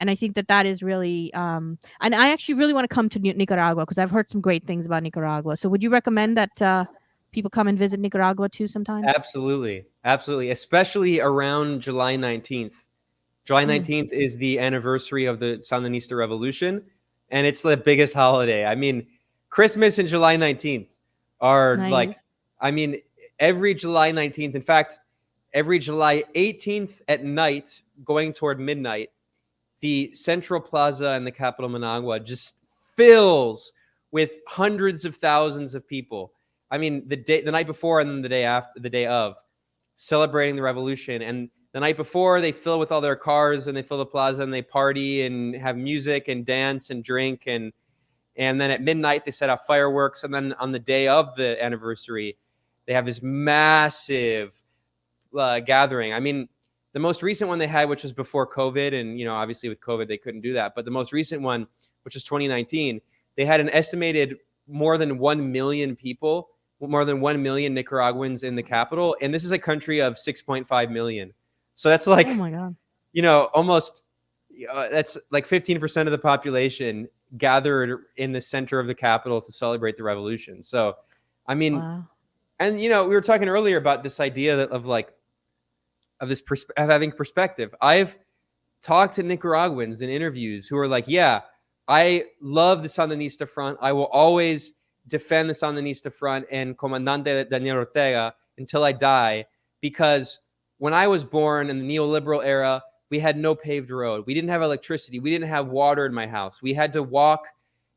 And I think that that is really, and I actually really want to come to Nicaragua because I've heard some great things about Nicaragua. So would you recommend that people come and visit Nicaragua too sometime? Absolutely. Absolutely. Especially around July 19th. July Mm, 19th is the anniversary of the Sandinista Revolution, and it's the biggest holiday. I mean, Christmas and July 19th are like, nice. I mean, every July 19th, in fact, every July 18th at night, going toward midnight, the Central Plaza in the capital Managua just fills with hundreds of thousands of people. I mean, the night before and then the day after, the day of, celebrating the revolution. And the night before, they fill with all their cars and they fill the plaza and they party and have music and dance and drink. And then at midnight, they set off fireworks. And then on the day of the anniversary, they have this massive gathering. I mean, the most recent one they had, which was before COVID, and obviously with COVID they couldn't do that. But the most recent one, which was 2019, they had an estimated more than 1 million people, more than 1 million Nicaraguans in the capital, and this is a country of 6.5 million. So that's Oh like, my god. almost that's like 15% of the population gathered in the center of the capital to celebrate the revolution. So, I mean, Wow. and we were talking earlier about this idea of like of having perspective. I've talked to Nicaraguans in interviews who are like, yeah, I love the Sandinista front. I will always defend the Sandinista front and Comandante Daniel Ortega until I die, because when I was born in the neoliberal era, we had no paved road. We didn't have electricity. We didn't have water in my house. We had to walk.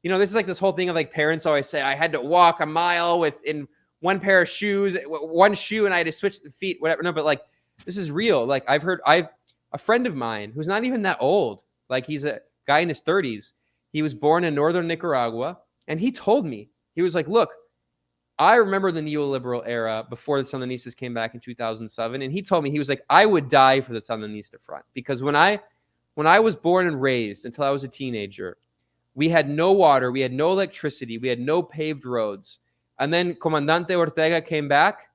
This is like this whole thing of like parents always say, I had to walk a mile with in one pair of shoes, one shoe, and I had to switch the feet, whatever. No, but like, this is real. Like, I've a friend of mine who's not even that old. Like, he's a guy in his 30s. He was born in northern Nicaragua, and he told me, he was like, look, I remember the neoliberal era before the Sandinistas came back in 2007, and he told me, he was like, I would die for the Sandinista front, because when I was born and raised until I was a teenager, we had no water, we had no electricity, we had no paved roads. And then Comandante Ortega came back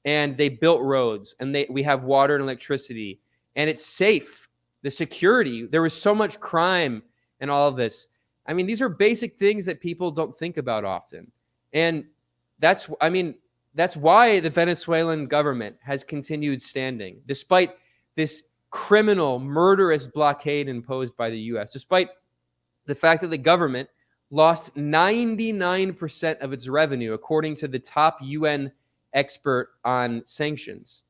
and they built roads, and we have water and electricity, and it's safe. The security, there was so much crime and all of this. I mean, these are basic things that people don't think about often. And that's why the Venezuelan government has continued standing despite this criminal, murderous blockade imposed by the US, despite the fact that the government lost 99% of its revenue, according to the top UN expert on sanctions.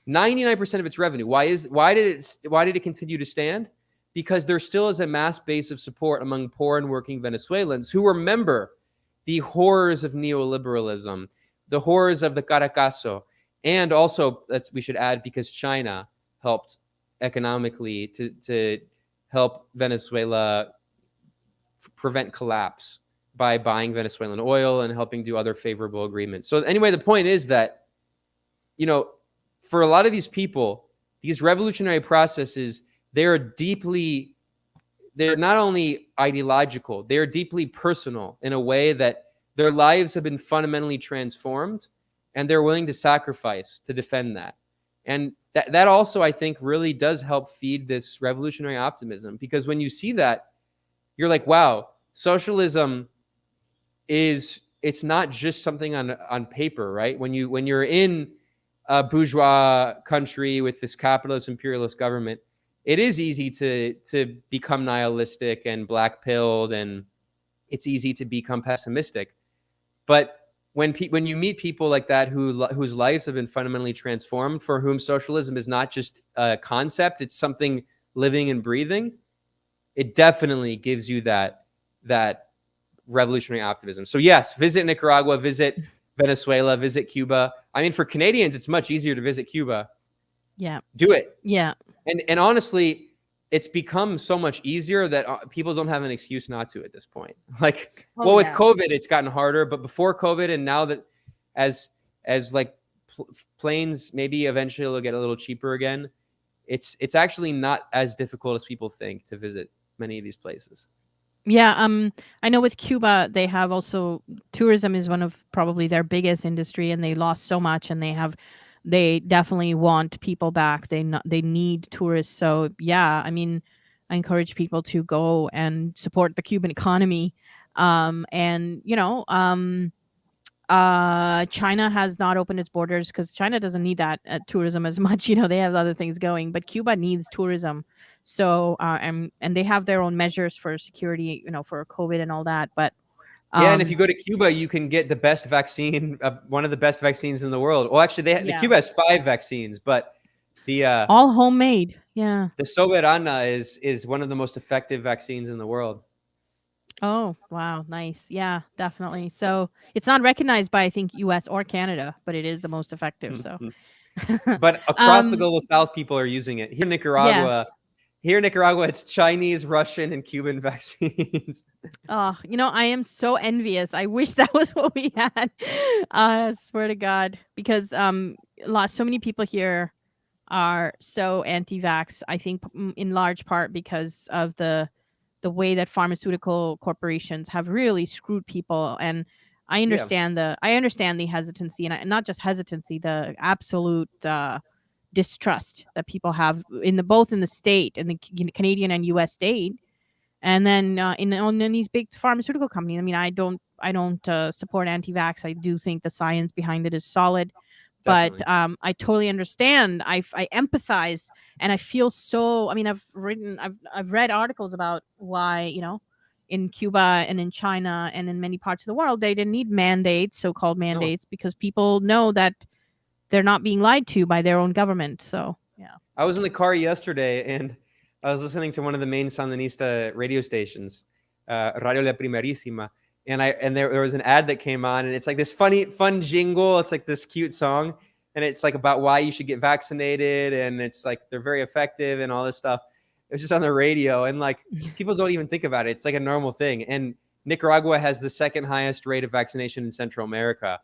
99% of its revenue. Why did it continue to stand? Because there still is a mass base of support among poor and working Venezuelans who remember the horrors of neoliberalism, the horrors of the Caracazo, and also, we should add, because China helped economically to help Venezuela prevent collapse by buying Venezuelan oil and helping do other favorable agreements. So anyway, the point is that, for a lot of these people, these revolutionary processes, they're not only ideological, they're deeply personal in a way that their lives have been fundamentally transformed, and they're willing to sacrifice to defend that. And that also, I think, really does help feed this revolutionary optimism, because when you see that, you're like, wow, socialism it's not just something on paper, right? When you're in a bourgeois country with this capitalist imperialist government, it is easy to become nihilistic and black-pilled, and it's easy to become pessimistic. But when you meet people like that whose lives have been fundamentally transformed, for whom socialism is not just a concept, it's something living and breathing, it definitely gives you that revolutionary optimism. So yes, visit Nicaragua, visit Venezuela, visit Cuba. I mean, for Canadians, it's much easier to visit Cuba. Yeah. Do it. Yeah. And honestly, it's become so much easier that people don't have an excuse not to at this point. Like, Oh well, with yeah. COVID, it's gotten harder, but before COVID, and now that as like planes maybe eventually will get a little cheaper again, it's actually not as difficult as people think to visit many of these places. Yeah, I know with Cuba they have also tourism is one of probably their biggest industry, and they lost so much, and they definitely want people back. They need tourists. So yeah, I mean, I encourage people to go and support the Cuban economy. And China has not opened its borders because China doesn't need that tourism as much. They have other things going, but Cuba needs tourism. So, and they have their own measures for security, for COVID and all that. But Yeah, and if um, you go to Cuba, you can get the best vaccine, one of the best vaccines in the world. Well, actually, the yeah, Cuba has 5 vaccines, but the uh, all homemade. Yeah. the Soberana is one of the most effective vaccines in the world. Oh, wow, nice. Yeah, definitely. So it's not recognized by I think U.S. or Canada, but it is the most effective. So, But across the um, global South, people are using it. yeah. Here in Nicaragua, it's Chinese, Russian, and Cuban vaccines. Oh, I am so envious. I wish that was what we had. I swear to God, because so many people here are so anti-vax. I think in large part because of the way that pharmaceutical corporations have really screwed people. And Yeah, I understand the hesitancy, and not just hesitancy, the absolute distrust that people have in the both in the state and the Canadian and U.S. state, and then in these big pharmaceutical companies. I mean, I don't support anti-vax. I do think the science behind it is solid, but definitely. I totally understand. I empathize, and I feel so. I mean, I've read articles about why in Cuba and in China and in many parts of the world they didn't need mandates, so-called No, mandates, because people know that they're not being lied to by their own government. So yeah. I was in the car yesterday and I was listening to one of the main Sandinista radio stations, Radio La Primerísima, and there was an ad that came on, and it's like this fun jingle. It's like this cute song, and it's like about why you should get vaccinated, and it's like they're very effective and all this stuff. It was just on the radio, and like people don't even think about it. It's like a normal thing. And Nicaragua has the second highest rate of vaccination in Central America,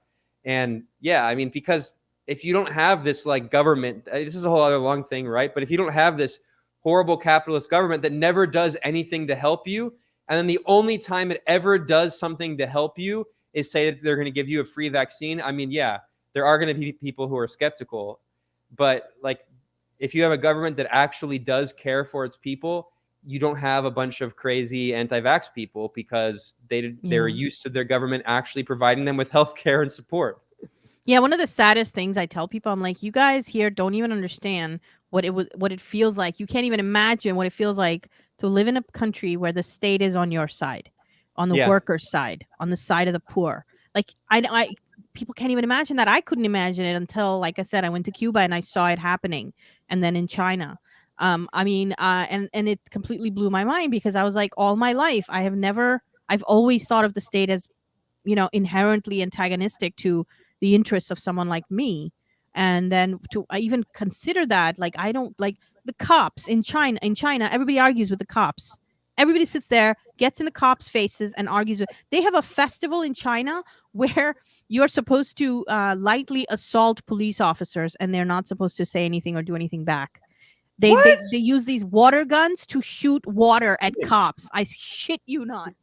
and yeah, I mean because if you don't have this like government, this is a whole other long thing, right? But if you don't have this horrible capitalist government that never does anything to help you, and then the only time it ever does something to help you is say that they're going to give you a free vaccine. I mean, yeah, there are going to be people who are skeptical, but like if you have a government that actually does care for its people, you don't have a bunch of crazy anti-vax people because they're Yeah. used to their government actually providing them with health care and support. Yeah, one of the saddest things I tell people, I'm like, you guys here don't even understand what it feels like. You can't even imagine what it feels like to live in a country where the state is on your side, on the Yeah. workers' side, on the side of the poor. Like people can't even imagine that. I couldn't imagine it until, like I said, I went to Cuba and I saw it happening, and then in China. I mean, and it completely blew my mind because I was like, all my life, I've always thought of the state as inherently antagonistic to the interests of someone like me. And then to I even consider that, like, I don't like the cops in China. Everybody argues with the cops. Everybody sits there, gets in the cops' faces, and argues with. They have a festival in China where you're supposed to lightly assault police officers, and they're not supposed to say anything or do anything back. They What? they they use these water guns to shoot water at cops. I shit you not.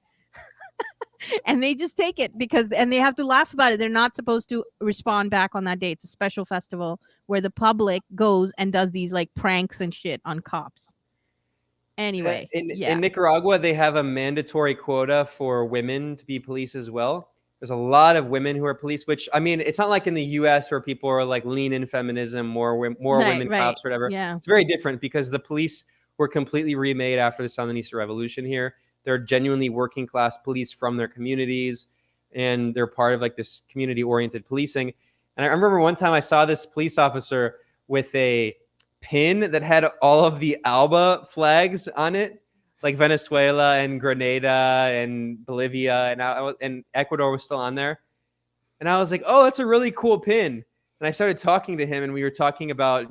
And they just take it and they have to laugh about it. They're not supposed to respond back on that day. It's a special festival where the public goes and does these like pranks and shit on cops. Anyway, In yeah. Nicaragua, they have a mandatory quota for women to be police as well. There's a lot of women who are police, which I mean, it's not like in the U.S. where people are like lean in feminism, more Right, women right. cops, or whatever. Yeah. It's very different because the police were completely remade after the Sandinista revolution here. They're genuinely working class police from their communities, and they're part of like this community oriented policing. And I remember one time I saw this police officer with a pin that had all of the ALBA flags on it, like Venezuela and Grenada and Bolivia, and Ecuador was still on there. And I was like, "Oh, that's a really cool pin." And I started talking to him, and we were talking about,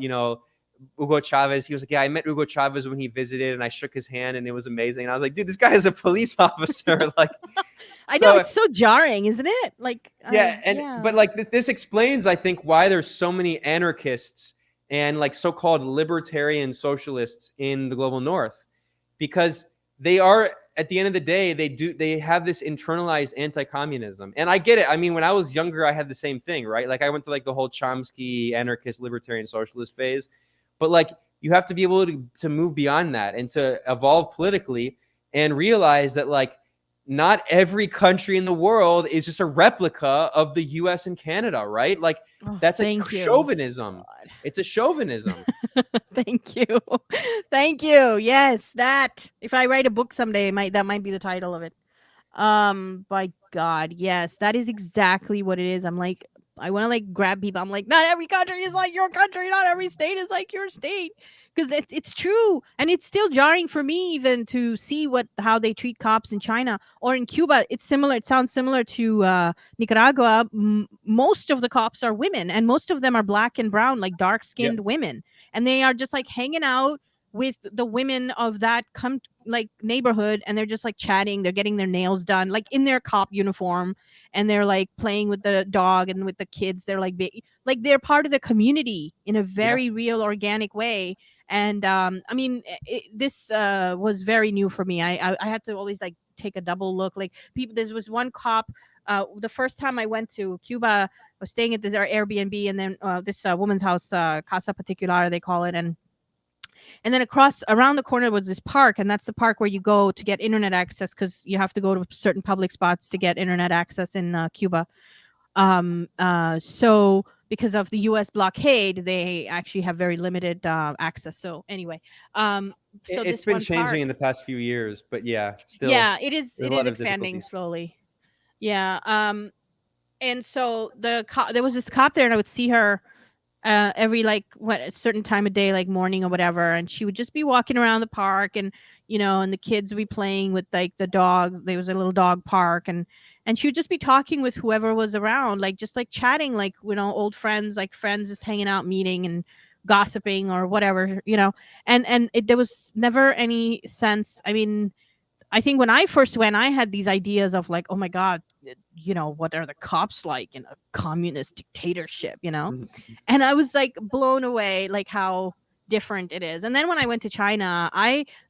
Hugo Chavez. He was like, "Yeah, I met Hugo Chavez when he visited, and I shook his hand, and it was amazing." And I was like, "Dude, this guy is a police officer." Like, I know, so it's so jarring, isn't it? Like, yeah, but yeah. like this explains, I think, why there's so many anarchists and like so-called libertarian socialists in the global north, because they are, at the end of the day, they have this internalized anti-communism. And I get it. I mean, when I was younger, I had the same thing, right? Like I went through like the whole Chomsky anarchist libertarian socialist phase, but like you have to be able to move beyond that and to evolve politically and realize that like not every country in the world is just a replica of the US and Canada, right? Like Oh, that's a thank you. chauvinism. It's a chauvinism. Thank you. Thank you. Yes, that. If I write a book someday, that might be the title of it. By God, yes, that is exactly what it is. I'm like, I want to like grab people. I'm like, not every country is like your country. Not every state is like your state. Because it's true, and it's still jarring for me even to see how they treat cops in China or in Cuba. It's similar. It sounds similar to Nicaragua. Most of the cops are women, and most of them are black and brown, like dark Yep. skinned women, and they are just like hanging out with the women of that like neighborhood, and they're just like chatting, they're getting their nails done like in their cop uniform, and they're like playing with the dog and with the kids. They're like they're part of the community in a Yeah. very real organic way. And I mean, this was very new for me. I had to always like take a double look. Like people, there was one cop. The first time I went to Cuba, I was staying at this Airbnb, and then this woman's house, Casa Particular, they call it, and then around the corner was this park, and that's the park where you go to get internet access, because you have to go to certain public spots to get internet access in Cuba. So because of the US blockade, they actually have very limited access. So anyway, so It's this been one park, changing in the past few years, but yeah, still yeah, there's it a is lot of expanding difficulties. slowly. Yeah. And so there was this cop there, and I would see her every like a certain time of day, like morning or whatever, and she would just be walking around the park, and and the kids would be playing with like the dog. There was a little dog park, and she would just be talking with whoever was around, like just like chatting, like old friends, like friends just hanging out, meeting and gossiping or whatever, there was never any sense. I mean, I think when I first went, I had these ideas of like, oh my God, what are the cops like in a communist dictatorship, Mhm. And I was like blown away, like how different it is. And then when I went to China,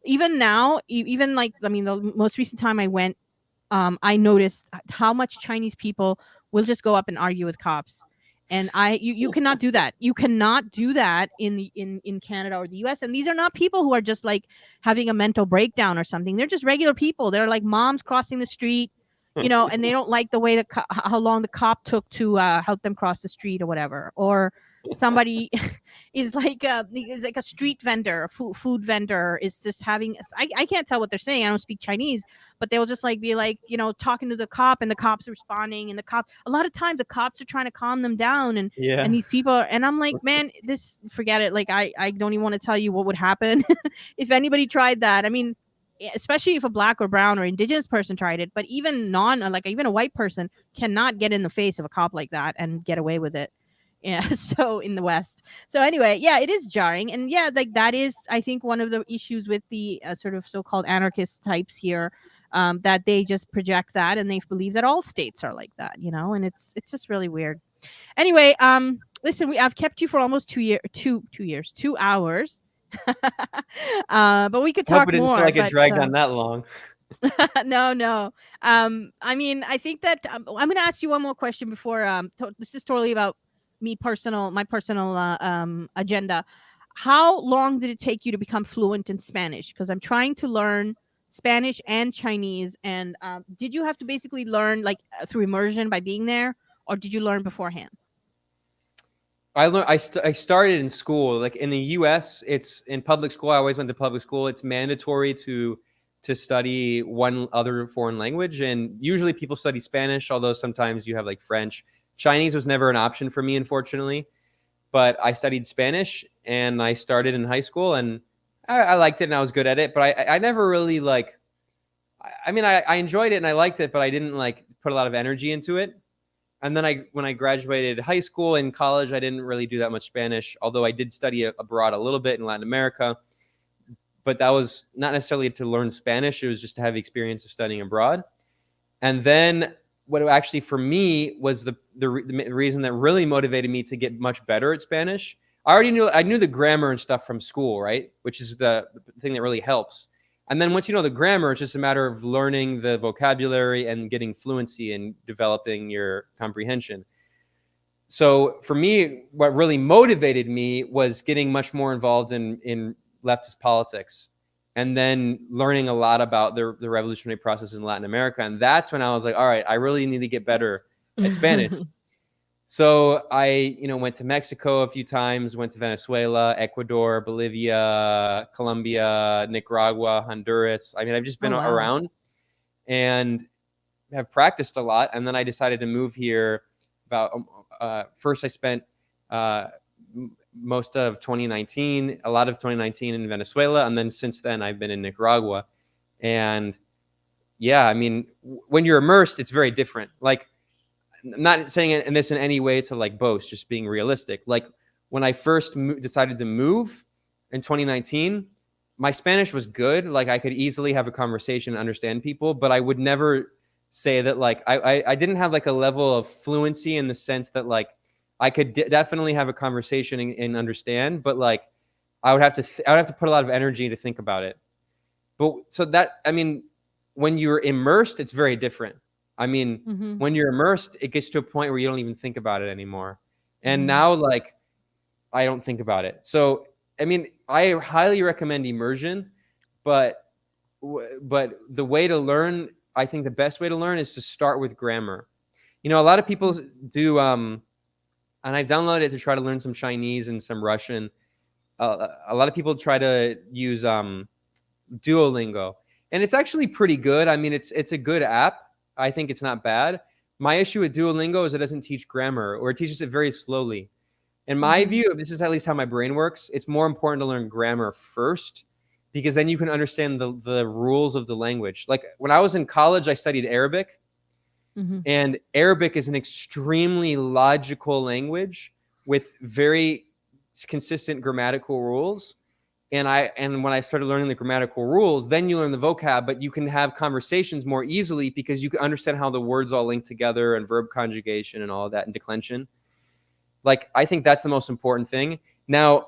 even now, even like, I mean, the most recent time I went, I noticed how much Chinese people will just go up and argue with cops. And you cannot do that. You cannot do that in Canada or the US. And these are not people who are just like having a mental breakdown or something. They're just regular people. They're like moms crossing the street, and they don't like the way how long the cop took to help them cross the street or whatever. Or somebody is like a street vendor, a food vendor is just having. I can't tell what they're saying. I don't speak Chinese, but they'll just like be like, talking to the cop, and the cops are responding, and a lot of times the cops are trying to calm them down, and Yeah. these people and I'm like, man, this, forget it. Like I don't even want to tell you what would happen if anybody tried that. I mean, especially if a black or brown or indigenous person tried it, but even even a white person cannot get in the face of a cop like that and get away with it. Yeah. So in the West. So anyway, yeah, it is jarring. And yeah, like that is, I think, one of the issues with the sort of so-called anarchist types here, that they just project that, and they believe that all states are like that, and it's just really weird. Anyway, listen, I've kept you for almost 2 hours. But we could I hope talk it didn't feel more. like it But dragged on that long. no, no. I mean, I think that I'm going to ask you one more question before. This is totally about my personal agenda. How long did it take you to become fluent in Spanish? Because I'm trying to learn Spanish and Chinese. And did you have to basically learn like through immersion by being there, or did you learn beforehand? I learned. I started in school. Like in the U.S., it's in public school. I always went to public school. It's mandatory to study one other foreign language, and usually people study Spanish. Although sometimes you have like French. Chinese was never an option for me, unfortunately. But I studied Spanish, and I started in high school, and I liked it, and I was good at it. But I never really like. I mean, I enjoyed it and I liked it, but I didn't like put a lot of energy into it. And then when I graduated high school and college, I didn't really do that much Spanish, although I did study abroad a little bit in Latin America. But that was not necessarily to learn Spanish. It was just to have the experience of studying abroad. And then what actually for me was the reason that really motivated me to get much better at Spanish. I knew the grammar and stuff from school, right? Which is the thing that really helps. And then once you know the grammar, it's just a matter of learning the vocabulary and getting fluency and developing your comprehension. So for me, what really motivated me was getting much more involved in leftist politics, and then learning a lot about the revolutionary process in Latin America. And that's when I was like, all right, I really need to get better at Spanish. So I, went to Mexico a few times, went to Venezuela, Ecuador, Bolivia, Colombia, Nicaragua, Honduras. I mean, I've just Oh, been wow. around and have practiced a lot. And then I decided to move here. First I spent most of 2019, a lot of 2019 in Venezuela. And then since then I've been in Nicaragua. And yeah, I mean, when you're immersed, it's very different. Like, I'm not saying this in any way to like boast, just being realistic. Like when I first decided to move in 2019, my Spanish was good. Like I could easily have a conversation and understand people, but I would never say that like I didn't have like a level of fluency in the sense that like I could definitely have a conversation and understand, but like I would have to put a lot of energy to think about it. But so that, I mean, when you're immersed, it's very different. I mean, Mhm. when you're immersed, it gets to a point where you don't even think about it anymore. And Mhm. now, like, I don't think about it. So, I mean, I highly recommend immersion, but the way to learn, I think the best way to learn is to start with grammar. A lot of people do, and I've downloaded it to try to learn some Chinese and some Russian. A lot of people try to use Duolingo, and it's actually pretty good. I mean, it's a good app. I think it's not bad. My issue with Duolingo is it doesn't teach grammar, or it teaches it very slowly. In my Mhm. view, this is at least how my brain works. It's more important to learn grammar first, because then you can understand the rules of the language. Like when I was in college, I studied Arabic, Mhm. and Arabic is an extremely logical language with very consistent grammatical rules. And when I started learning the grammatical rules, then you learn the vocab, but you can have conversations more easily because you can understand how the words all link together and verb conjugation and all of that, and declension. Like, I think that's the most important thing. Now,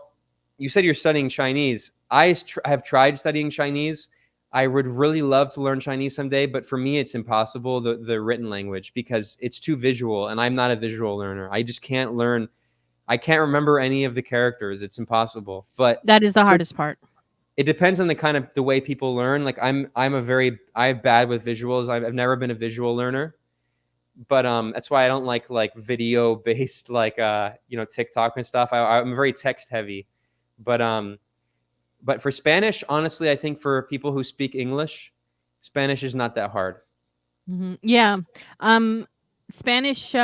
you said you're studying Chinese. I have tried studying Chinese. I would really love to learn Chinese someday, but for me, it's impossible, the written language, because it's too visual, and I'm not a visual learner. I just can't learn. I can't remember any of the characters. It's impossible. But That is the so hardest part. it depends on the way people learn. Like I'm bad with visuals. I've never been a visual learner, but that's why I don't like video based like TikTok and stuff. I'm very text heavy, but for Spanish, honestly, I think for people who speak English, Spanish is not that hard. Mhm. Yeah. Spanish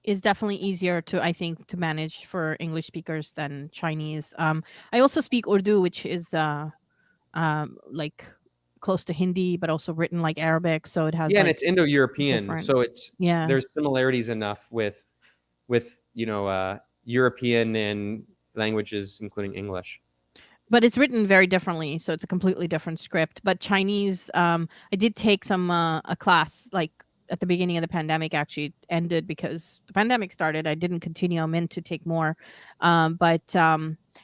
is definitely easier to, I think, to manage for English speakers than Chinese. I also speak Urdu, which is like close to Hindi, but also written like Arabic, so it has Yeah, and like it's Indo-European, different. so Yeah. there's similarities enough with European and languages, including English. But it's written very differently, so it's a completely different script. But Chinese, I did take some a class like at the beginning of the pandemic. Actually, it ended because the pandemic started. I didn't continue. I meant to take more, but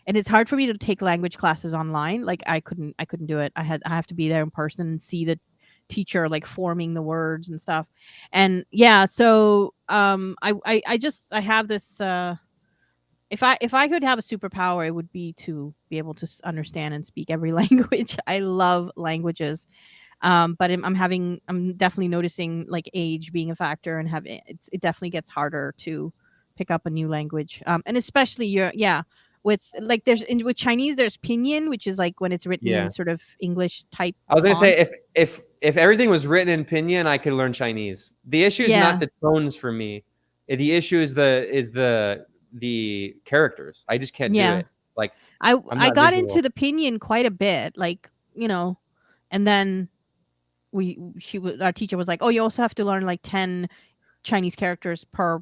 and it's hard for me to take language classes online. Like I couldn't do it. I have to be there in person and see the teacher like forming the words and stuff. And yeah, so I have this. If I could have a superpower, it would be to be able to understand and speak every language. I love languages, but I'm definitely noticing like age being a factor, and it definitely gets harder to pick up a new language, and especially with like with Chinese there's pinyin, which is like when it's written in Yeah. sort of English type I was gonna say font. if everything was written in pinyin, I could learn Chinese. The issue is not Yeah, the tones for me. The issue is the characters. I just can't do yeah. it. Like I'm I not got into visual. the pinyin quite a bit, like and then our teacher was like, "Oh, you also have to learn like 10 Chinese characters per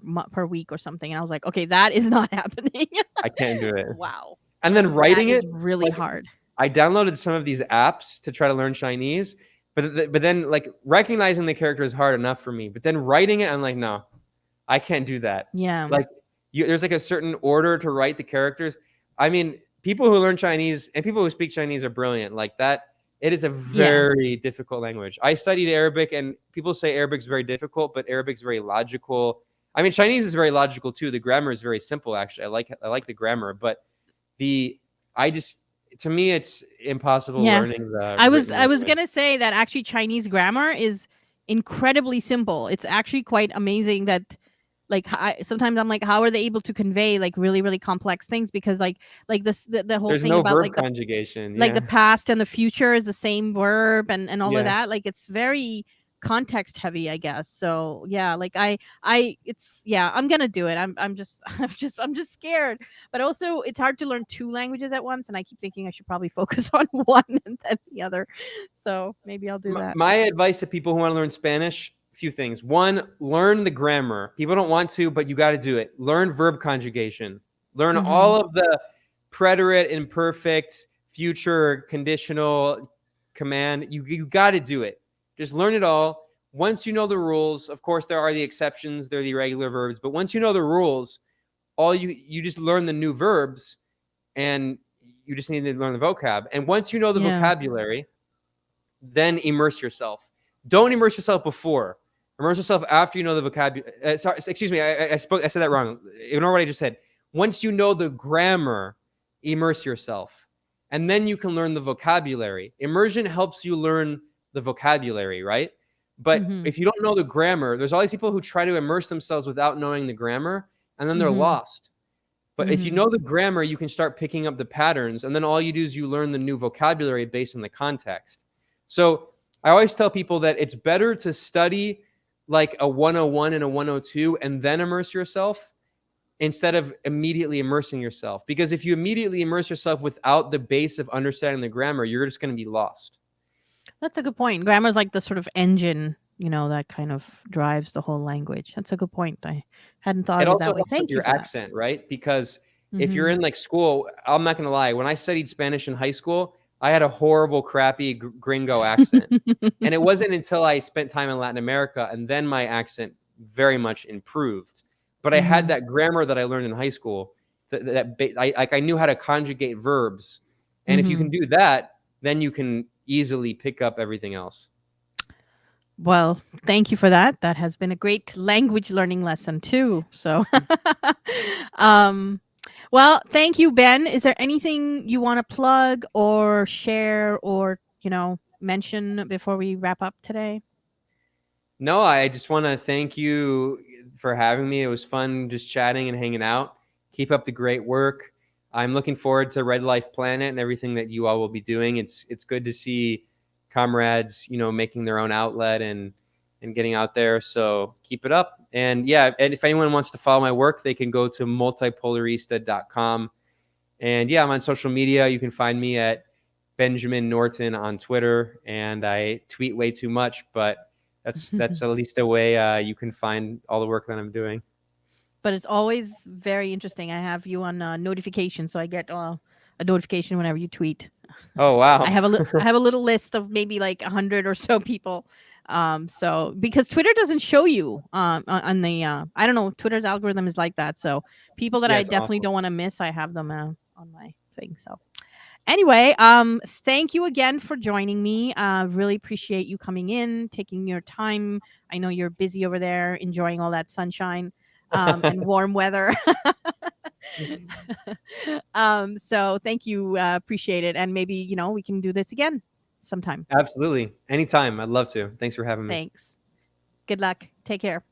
week or something." And I was like, "Okay, that is not happening." I can't do it. Wow. And then That writing is it, really like hard. I downloaded some of these apps to try to learn Chinese, but then like recognizing the character is hard enough for me. But then writing it, I'm like, no, I can't do that. Yeah. Like there's like a certain order to write the characters. I mean, people who learn Chinese and people who speak Chinese are brilliant. Like that. It is a Yeah. very difficult language. I studied Arabic, and people say Arabic's very difficult, but Arabic's very logical. I mean, Chinese is very logical too. The grammar is very simple, actually. I like the grammar, but the I just to me it's impossible Yeah. learning the I was written I was language. going to say that actually Chinese grammar is incredibly simple. It's actually quite amazing that like sometimes I'm like, how are they able to convey like really really complex things, because like this the whole There's thing no about verb conjugation. like the Yeah. past and the future is the same verb and all of Yeah. that, like it's very context heavy, I guess. So yeah, like I it's yeah, I'm gonna do it. I'm just I'm just scared, but also it's hard to learn two languages at once, and I keep thinking I should probably focus on one and then the other, so maybe I'll do that. My advice to people who want to learn Spanish, a few things. One, learn the grammar. People don't want to, but you got to do it. Learn verb conjugation. Learn Mm-hmm. all of the preterite, imperfect, future, conditional, command. You got to do it. Just learn it all. Once you know the rules, of course there are the exceptions, they're the irregular verbs, but once you know the rules, all you just learn the new verbs, and you just need to learn the vocab. And once you know the Yeah. vocabulary, then immerse yourself. Don't immerse yourself before. Immerse yourself after you know the vocabulary. Sorry, excuse me. I said that wrong. Ignore what I just said. Once you know the grammar, immerse yourself, and then you can learn the vocabulary. Immersion helps you learn the vocabulary, right? But Mm-hmm. if you don't know the grammar, there's all these people who try to immerse themselves without knowing the grammar, and then they're Mm-hmm. lost. But if you Mm-hmm. know the grammar, you can start picking up the patterns, and then all you do is you learn the new vocabulary based on the context. So I always tell people that it's better to study like a 101 and a 102 and then immerse yourself instead of immediately immersing yourself. Because if you immediately immerse yourself without the base of understanding the grammar, you're just going to be lost. That's a good point. Grammar's like the sort of engine, that kind of drives the whole language. That's a good point. I hadn't thought It of it also that way. helps with Thank you your for that. accent, right? Because if you're Mhm. in like school, I'm not going to lie, when I studied Spanish in high school, I had a horrible, crappy gringo accent. And it wasn't until I spent time in Latin America and then my accent very much improved. But I had Mhm. that grammar that I learned in high school. I knew how to conjugate verbs, and if you can Mhm. do that, then you can easily pick up everything else. Well, thank you for that. That has been a great language learning lesson too. So, um, well, thank you, Ben. Is there anything you want to plug or share or mention before we wrap up today? No, I just want to thank you for having me. It was fun just chatting and hanging out. Keep up the great work. I'm looking forward to Red Life Planet and everything that you all will be doing. It's good to see comrades, making their own outlet and getting out there. So keep it up. And yeah, and if anyone wants to follow my work, they can go to multipolarista.com. And yeah, I'm on social media. You can find me at Benjamin Norton on Twitter, and I tweet way too much, but that's at least a way you can find all the work that I'm doing. But it's always very interesting. I have you on notification, so I get a notification whenever you tweet. Oh wow. I have a little list of maybe like 100 or so people. So because Twitter doesn't show you on the I don't know, Twitter's algorithm is like that. So people that Yeah, I it's definitely awful. don't want to miss, I have them on my thing. So anyway, thank you again for joining me. Really appreciate you coming in, taking your time. I know you're busy over there, enjoying all that sunshine and warm weather. So thank you. Appreciate it. And maybe, we can do this again sometime. Absolutely. Anytime. I'd love to. Thanks for having me. Thanks. Good luck. Take care.